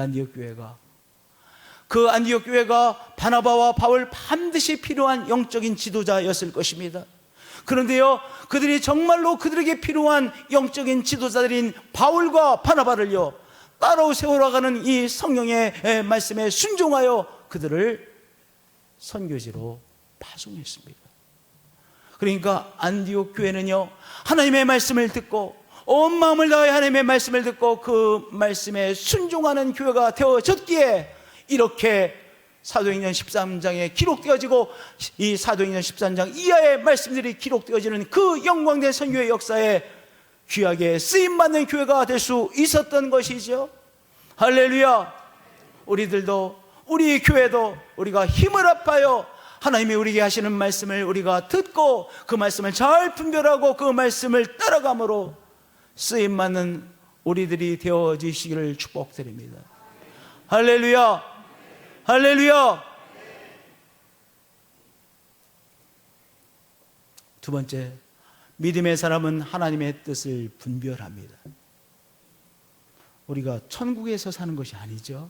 그 안디옥 교회가 바나바와 바울 반드시 필요한 영적인 지도자였을 것입니다. 그런데요, 그들이 정말로 그들에게 필요한 영적인 지도자들인 바울과 바나바를요 따로 세워가는 이 성령의 말씀에 순종하여 그들을 선교지로 파송했습니다. 그러니까 안디옥 교회는요, 하나님의 말씀을 듣고 온 마음을 다해 하나님의 말씀을 듣고 그 말씀에 순종하는 교회가 되어졌기에 이렇게 사도행전 13장에 기록되어지고, 이 사도행전 13장 이하의 말씀들이 기록되어지는 그 영광된 선교의 역사에 귀하게 쓰임받는 교회가 될 수 있었던 것이죠. 할렐루야. 우리들도, 우리 교회도 우리가 힘을 합하여 하나님이 우리에게 하시는 말씀을 우리가 듣고 그 말씀을 잘 분별하고 그 말씀을 따라감으로 쓰임받는 우리들이 되어지시기를 축복드립니다. 할렐루야. 할렐루야. 두 번째, 믿음의 사람은 하나님의 뜻을 분별합니다. 우리가 천국에서 사는 것이 아니죠.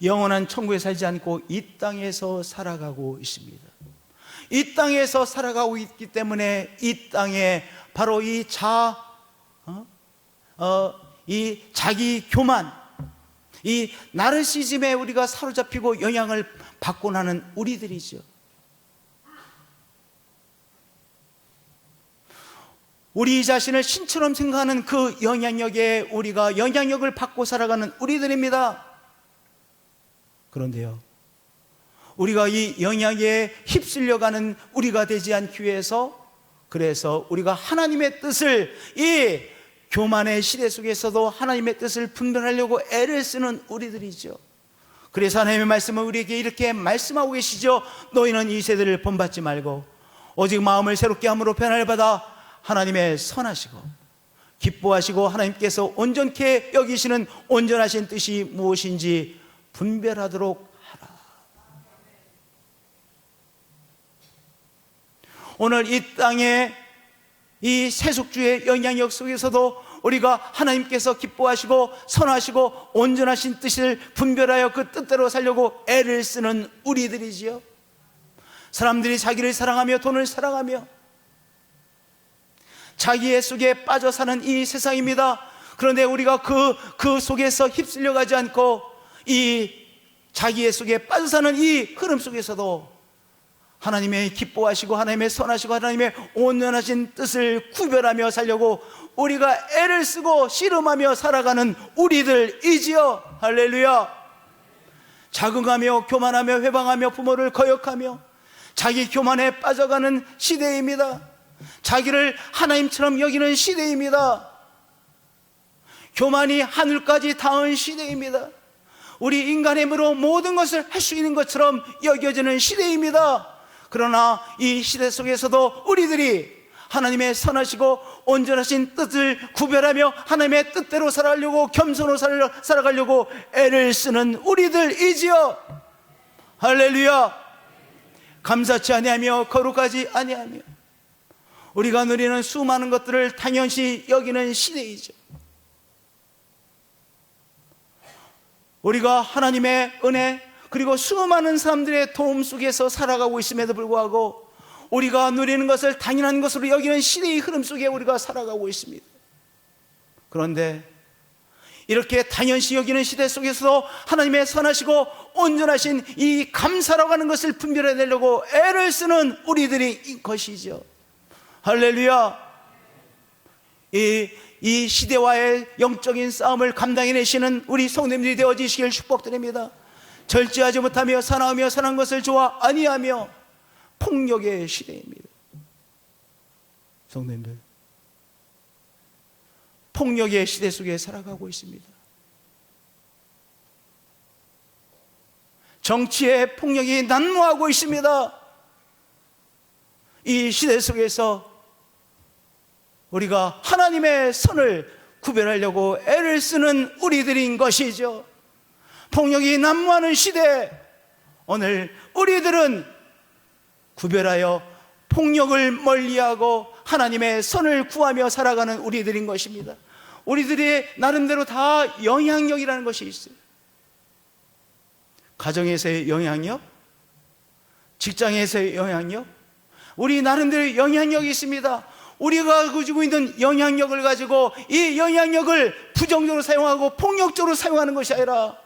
영원한 천국에 살지 않고 이 땅에서 살아가고 있습니다. 이 땅에서 살아가고 있기 때문에 이 땅에 바로 이 자기 교만, 이 나르시즘에 우리가 사로잡히고 영향을 받고 나는 우리들이죠. 우리 자신을 신처럼 생각하는 그 영향력에 우리가 영향력을 받고 살아가는 우리들입니다. 그런데요, 우리가 이 영향에 휩쓸려가는 우리가 되지 않기 위해서, 그래서 우리가 하나님의 뜻을, 이 교만의 시대 속에서도 하나님의 뜻을 분별하려고 애를 쓰는 우리들이죠. 그래서 하나님의 말씀은 우리에게 이렇게 말씀하고 계시죠. 너희는 이 세대를 본받지 말고 오직 마음을 새롭게 함으로 변화를 받아 하나님의 선하시고 기뻐하시고 하나님께서 온전케 여기시는 온전하신 뜻이 무엇인지 분별하도록 하라. 오늘 이 땅에 이 세속주의 영향력 속에서도 우리가 하나님께서 기뻐하시고 선하시고 온전하신 뜻을 분별하여 그 뜻대로 살려고 애를 쓰는 우리들이지요. 사람들이 자기를 사랑하며 돈을 사랑하며 자기의 속에 빠져 사는 이 세상입니다. 그런데 우리가 그 속에서 휩쓸려 가지 않고 이 자기의 속에 빠져 사는 이 흐름 속에서도 하나님의 기뻐하시고 하나님의 선하시고 하나님의 온전하신 뜻을 구별하며 살려고 우리가 애를 쓰고 씨름하며 살아가는 우리들이지요. 할렐루야. 자긍하며 교만하며 회방하며 부모를 거역하며 자기 교만에 빠져가는 시대입니다. 자기를 하나님처럼 여기는 시대입니다. 교만이 하늘까지 닿은 시대입니다. 우리 인간의 힘으로 모든 것을 할 수 있는 것처럼 여겨지는 시대입니다. 그러나 이 시대 속에서도 우리들이 하나님의 선하시고 온전하신 뜻을 구별하며 하나님의 뜻대로 살아가려고 겸손으로 살아가려고 애를 쓰는 우리들이지요. 할렐루야. 감사치 아니하며 거룩하지 아니하며 우리가 누리는 수많은 것들을 당연시 여기는 시대이죠. 우리가 하나님의 은혜 그리고 수많은 사람들의 도움 속에서 살아가고 있음에도 불구하고 우리가 누리는 것을 당연한 것으로 여기는 시대의 흐름 속에 우리가 살아가고 있습니다. 그런데 이렇게 당연시 여기는 시대 속에서도 하나님의 선하시고 온전하신 이 감사라고 하는 것을 분별해내려고 애를 쓰는 우리들이 것이죠. 할렐루야. 이 시대와의 영적인 싸움을 감당해내시는 우리 성도님들이 되어지시길 축복드립니다. 절제하지 못하며 사나우며 선한 것을 좋아 아니하며 폭력의 시대입니다. 성도님들, 폭력의 시대 속에 살아가고 있습니다. 정치의 폭력이 난무하고 있습니다. 이 시대 속에서 우리가 하나님의 선을 구별하려고 애를 쓰는 우리들인 것이죠. 폭력이 난무하는 시대, 오늘 우리들은 구별하여 폭력을 멀리하고 하나님의 선을 구하며 살아가는 우리들인 것입니다. 우리들이 나름대로 다 영향력이라는 것이 있어요. 가정에서의 영향력, 직장에서의 영향력, 우리 나름대로 영향력이 있습니다. 우리가 가지고 있는 영향력을 가지고 이 영향력을 부정적으로 사용하고 폭력적으로 사용하는 것이 아니라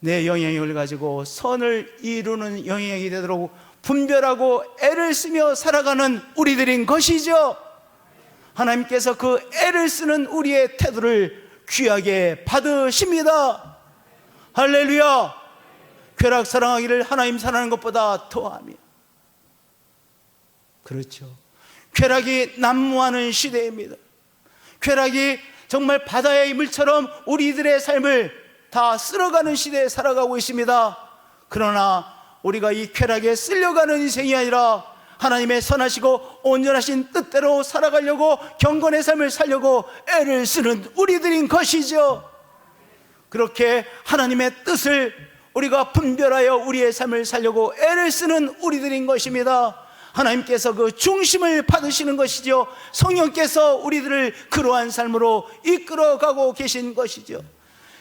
내 영향력을 가지고 선을 이루는 영향이 되도록 분별하고 애를 쓰며 살아가는 우리들인 것이죠. 하나님께서 그 애를 쓰는 우리의 태도를 귀하게 받으십니다. 할렐루야. 쾌락 사랑하기를 하나님 사랑하는 것보다 더하며. 그렇죠. 쾌락이 난무하는 시대입니다. 쾌락이 정말 바다의 물처럼 우리들의 삶을 다 쓸어가는 시대에 살아가고 있습니다. 그러나 우리가 이 쾌락에 쓸려가는 인생이 아니라 하나님의 선하시고 온전하신 뜻대로 살아가려고 경건의 삶을 살려고 애를 쓰는 우리들인 것이죠. 그렇게 하나님의 뜻을 우리가 분별하여 우리의 삶을 살려고 애를 쓰는 우리들인 것입니다. 하나님께서 그 중심을 받으시는 것이죠. 성령께서 우리들을 그러한 삶으로 이끌어가고 계신 것이죠.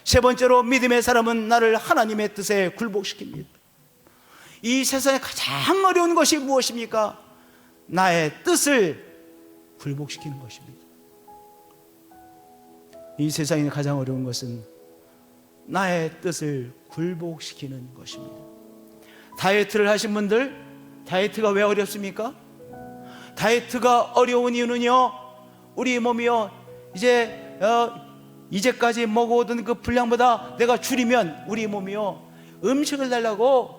세 번째로 믿음의 사람은 나를 하나님의 뜻에 굴복시킵니다. 이 세상에 가장 어려운 것이 무엇입니까? 나의 뜻을 굴복시키는 것입니다. 이 세상에 가장 어려운 것은 나의 뜻을 굴복시키는 것입니다. 다이어트를 하신 분들, 다이어트가 왜 어렵습니까? 다이어트가 어려운 이유는요, 우리 몸이요 이제까지 먹어오던 그 분량보다 내가 줄이면 우리 몸이요 음식을 달라고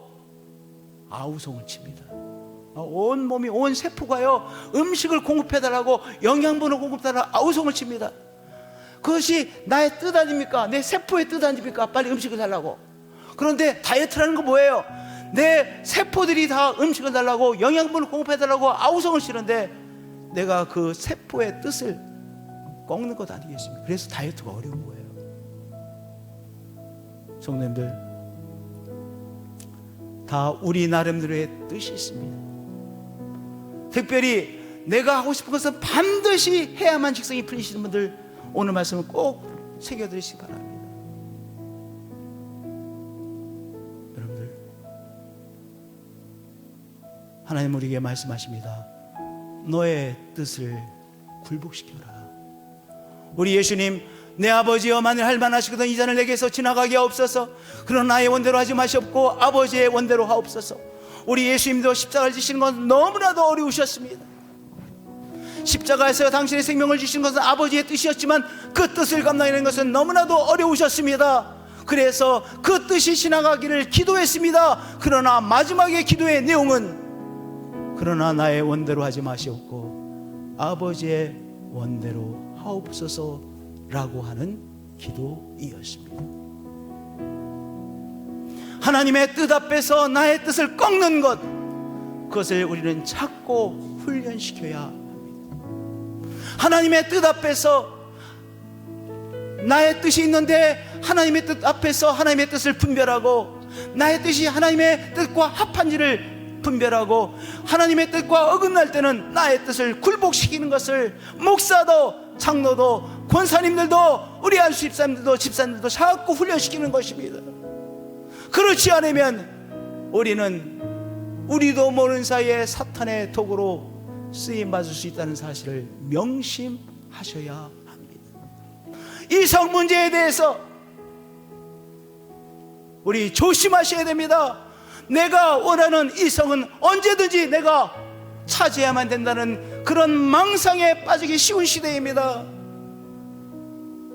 아우성을 칩니다. 온 몸이, 온 세포가요 음식을 공급해달라고, 영양분을 공급해달라고 아우성을 칩니다. 그것이 나의 뜻 아닙니까? 내 세포의 뜻 아닙니까? 빨리 음식을 달라고. 그런데 다이어트라는 건 뭐예요? 내 세포들이 다 음식을 달라고, 영양분을 공급해달라고 아우성을 치는데 내가 그 세포의 뜻을 꺾는 것 아니겠습니까? 그래서 다이어트가 어려운 거예요. 성도님들, 다 우리 나름대로의 뜻이 있습니다. 특별히 내가 하고 싶은 것은 반드시 해야만 직성이 풀리시는 분들, 오늘 말씀을 꼭 새겨드리시기 바랍니다. 여러분들, 하나님 우리에게 말씀하십니다. 너의 뜻을 굴복시켜라. 우리 예수님, 내 아버지여 만일 할 만하시거든 이 잔을 내게서 지나가게 하옵소서. 그러나 나의 원대로 하지 마시옵고 아버지의 원대로 하옵소서. 우리 예수님도 십자가를 지시는 건 너무나도 어려우셨습니다. 십자가에서 당신의 생명을 주신 것은 아버지의 뜻이었지만 그 뜻을 감당하는 것은 너무나도 어려우셨습니다. 그래서 그 뜻이 지나가기를 기도했습니다. 그러나 마지막에 기도의 내용은 그러나 나의 원대로 하지 마시옵고 아버지의 원대로 하옵소서라고 하는 기도이었습니다. 하나님의 뜻 앞에서 나의 뜻을 꺾는 것, 그것을 우리는 찾고 훈련시켜야 합니다. 하나님의 뜻 앞에서 나의 뜻이 있는데 하나님의 뜻 앞에서 하나님의 뜻을 분별하고, 나의 뜻이 하나님의 뜻과 합한지를 분별하고, 하나님의 뜻과 어긋날 때는 나의 뜻을 굴복시키는 것을 목사도 장로도 권사님들도 우리 안수 집사님들도 자꾸 훈련시키는 것입니다. 그렇지 않으면 우리도 모르는 사이에 사탄의 도구로 쓰임받을 수 있다는 사실을 명심하셔야 합니다. 이성 문제에 대해서 우리 조심하셔야 됩니다. 내가 원하는 이성은 언제든지 내가 차지해야만 된다는 그런 망상에 빠지기 쉬운 시대입니다.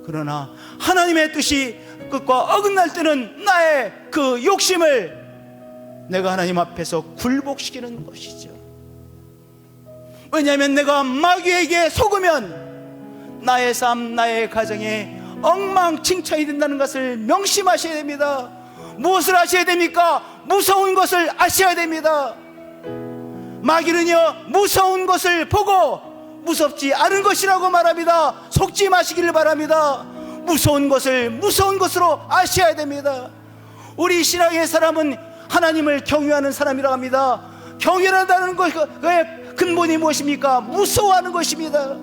그러나 하나님의 뜻이 끝과 어긋날 때는 나의 그 욕심을 내가 하나님 앞에서 굴복시키는 것이죠. 왜냐하면 내가 마귀에게 속으면 나의 삶, 나의 가정에 엉망진창이 된다는 것을 명심하셔야 됩니다. 무엇을 하셔야 됩니까? 무서운 것을 아셔야 됩니다. 마귀는요, 무서운 것을 보고 무섭지 않은 것이라고 말합니다. 속지 마시기를 바랍니다. 무서운 것으로 아셔야 됩니다. 우리 신앙의 사람은 하나님을 경외하는 사람이라고 합니다. 경외한다는 것의 근본이 무엇입니까? 무서워하는 것입니다.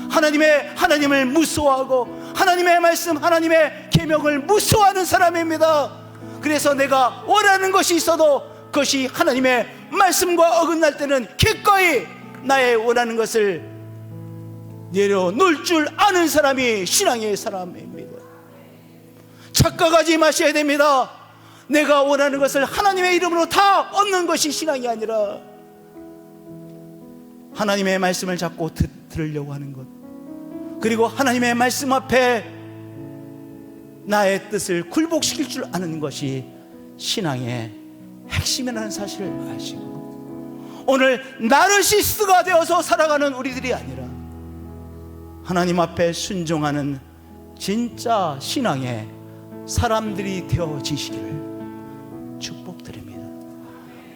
하나님을 무서워하고 하나님의 말씀, 하나님의 계명을 무서워하는 사람입니다. 그래서 내가 원하는 것이 있어도 그것이 하나님의 말씀과 어긋날 때는 기꺼이 나의 원하는 것을 내려놓을 줄 아는 사람이 신앙의 사람입니다. 착각하지 마셔야 됩니다. 내가 원하는 것을 하나님의 이름으로 다 얻는 것이 신앙이 아니라 하나님의 말씀을 잡고 들으려고 하는 것, 그리고 하나님의 말씀 앞에 나의 뜻을 굴복시킬 줄 아는 것이 신앙의 핵심이라는 사실을 아시고, 오늘 나르시스트가 되어서 살아가는 우리들이 아니라 하나님 앞에 순종하는 진짜 신앙의 사람들이 되어지시기를 축복드립니다.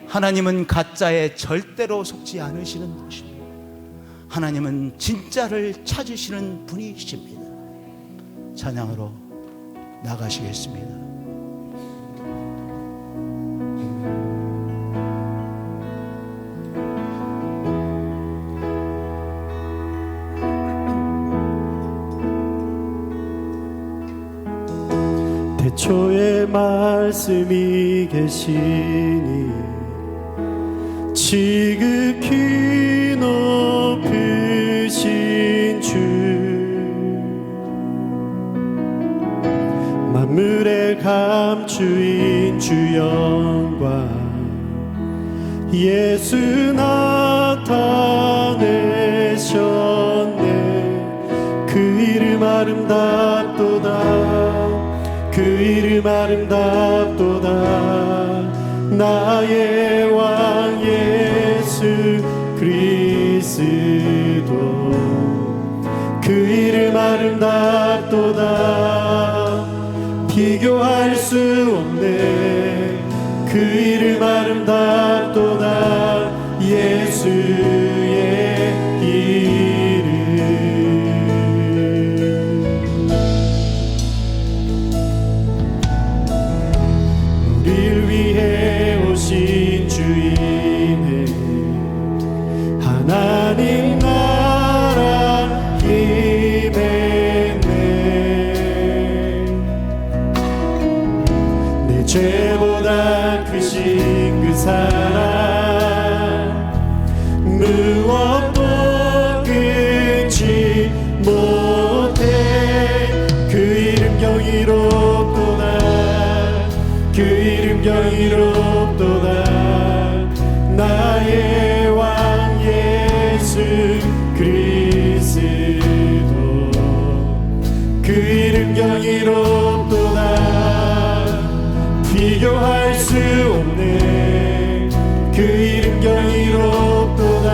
하나님은 가짜에 절대로 속지 않으시는 분이십니다. 하나님은 진짜를 찾으시는 분이십니다. 찬양으로 나가시겠습니다.
태초에 말씀이 계시니 지극히 높으신 주, 만물의 감추인 주 영광 예수 나타내셨네. 그 이름 아름답도다, 그 이름 아름답도다. 나의 왕 예수 그리스도, 그 이름 아름답도다. 비교할 수 없네. 그 이름 아름답도다. 예수의 사랑 무엇도 끊지 못해. 그 이름 경이롭도다. 그 이름 경이롭도다. 나의 왕 예수 그리스도. 그 이름 경이롭도다. 비교할 수 없네. 그 이름 경이롭도다.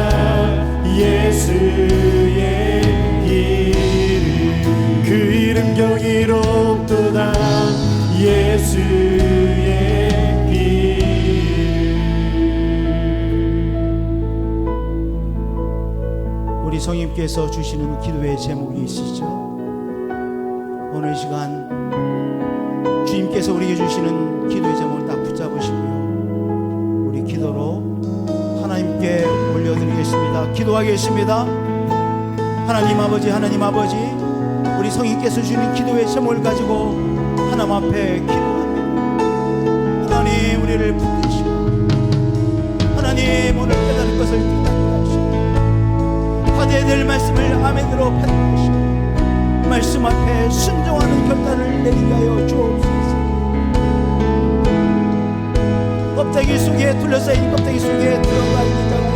예수의 이름. 그 이름 경이롭도다. 예수의 이름.
우리 성님께서 주시는 기도의 제목이 있으시죠? 오늘 시간 주님께서 우리에게 주시는 기도의 제목을 딱 붙잡으시고요, 우리 기도로 하나님께 올려드리겠습니다. 기도하겠습니다. 하나님 아버지, 하나님 아버지, 우리 성인께서 주시는 기도의 제목을 가지고 하나님 앞에 기도합니다. 하나님 우리를 붙드시고, 하나님 오늘 깨달을 것을 깨닫게 하시고, 받아야 될 말씀을 아멘으로 받으시고, 말씀 앞에 순종하는 결단을 내리게 하여 주옵소서. 껍데기 속에 둘러싸인 껍데기 속에 들어가 있는 자가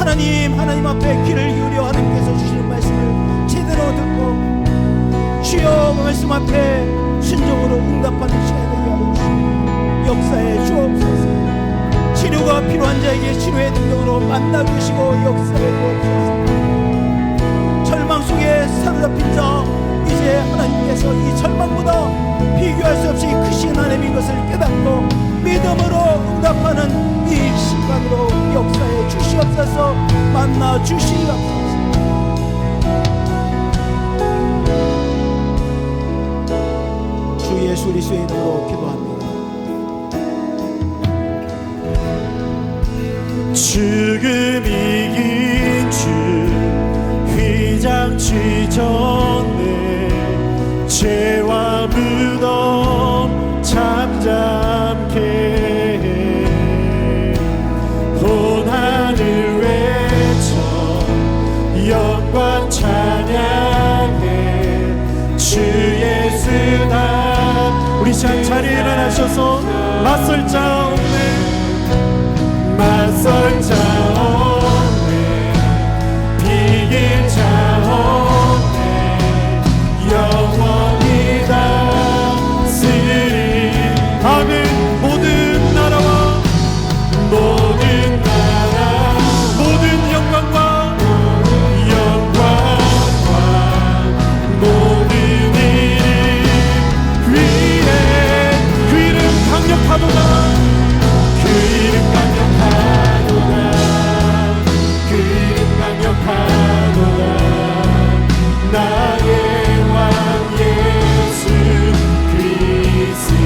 하나님 앞에 귀를 기울여 하나님께서 주시는 말씀을 제대로 듣고 주여 말씀 앞에 순종으로 응답하는 시간이 되게 하여 주시고 역사해 주옵소서. 치료가 필요한 자에게 치료의 능력으로 만나주시고 역사해 주옵소서. 절망 속에 사로잡힌 자, 이제 하나님께서 이 절망보다 비교할 수 없이 크신 하나님인 것을 깨닫고 믿음으로 응답하는 이 시간으로 역사해 주시옵소서. 만나 주시옵소서. 주 예수 그리스도의 이름으로 기도합니다.
죽음 이긴 주 휘장치 전에 죄와 무덤 잠잠케 해. 온 하늘 외쳐 영광 찬양해. 주 예수다. 우리 한 자리에 일어나셔서 맞설 자 없네. 맞설 자 없네. 비길 자 없네. 영원히 다스리. 아멘. 모든 나라와 모든 나라 모든 영광과 모든 이름 위에 그 이름 강력하도다. 그 이름 강력하도다. 그 이름 강력하도다. 나의 왕 예수 그리스도.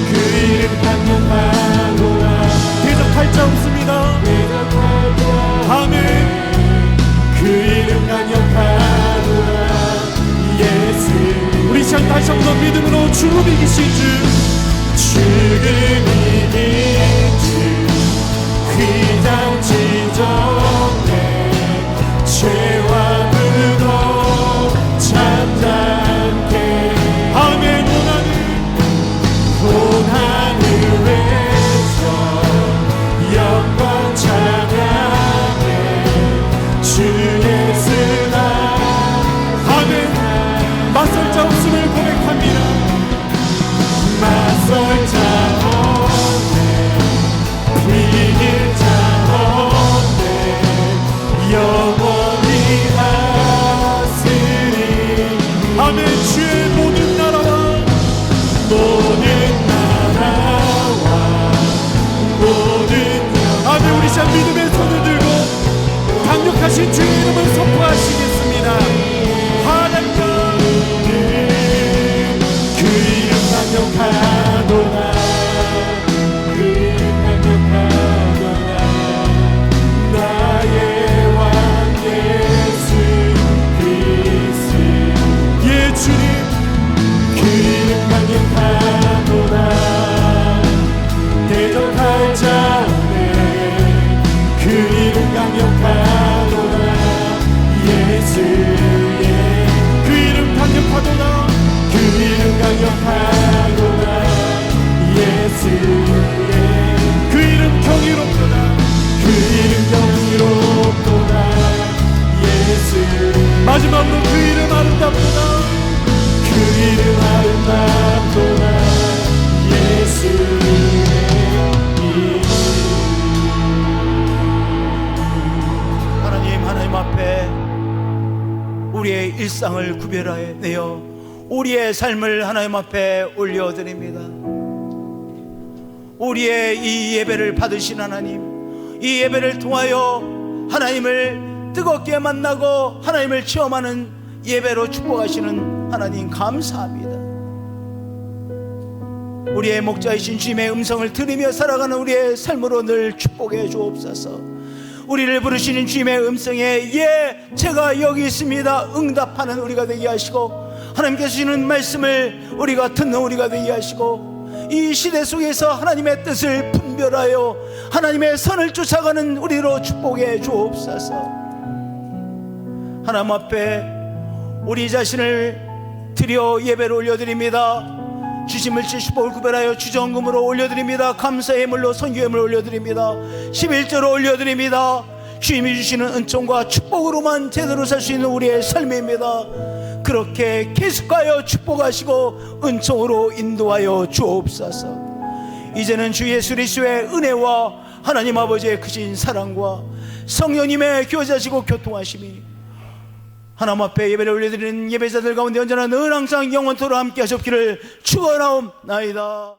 그 이름 강력하도다. 대적할 자 없습니다. 아멘. 그 이름 강력하도다. 예수. 우리 시간 다시 한번 믿음으로 죽음 이기신 주. 죽음 이긴 주 휘장치 전에 죄와 무덤 잠잠케. 아멘. 온 하늘 외쳐 영광 찬양해. 주 예수나. 아멘. 맞설 자 없음을 고백합니다. 맞설 자 없네. 비길 자 없네. 영원히 다스리. 아멘. 주의 모든 나라와 모든 나라와 모든 아멘. 우리 참 믿음의 손을 들고 강력하신 주의 이름을 선포하시겠습니다. 하나님 그 이름 강력하도다. 그 이름 강력하도다. 나의 왕 예수 그리스도. 예 주님 그 이름 강력하도다. 그 이름 아름답도다. 그 이름 아름답도다. 예수님의 이름.
하나님 앞에 우리의 일상을 구별하여 우리의 삶을 하나님 앞에 올려드립니다. 우리의 이 예배를 받으신 하나님, 이 예배를 통하여 하나님을 뜨겁게 만나고 하나님을 체험하는 예배로 축복하시는 하나님 감사합니다. 우리의 목자이신 주님의 음성을 들으며 살아가는 우리의 삶으로 늘 축복해 주옵소서. 우리를 부르시는 주님의 음성에 예, 제가 여기 있습니다 응답하는 우리가 되게 하시고, 하나님께서 주시는 말씀을 우리가 듣는 우리가 되게 하시고, 이 시대 속에서 하나님의 뜻을 분별하여 하나님의 선을 쫓아가는 우리로 축복해 주옵소서. 하나님 앞에 우리 자신을 드려 예배를 올려드립니다. 주신 물질 축복을 구별하여 주정금으로 올려드립니다. 감사의 물로 선교의 물 올려드립니다. 11조로 올려드립니다. 주님이 주시는 은총과 축복으로만 제대로 살 수 있는 우리의 삶입니다. 그렇게 계속하여 축복하시고 은총으로 인도하여 주옵소서. 이제는 주 예수 그리스도의 은혜와 하나님 아버지의 크신 사랑과 성령님의 교제하시고 교통하심이 하나님 앞에 예배를 올려드리는 예배자들 가운데 언제나 늘 항상 영원토록 함께 하셨기를 축원하옵나이다.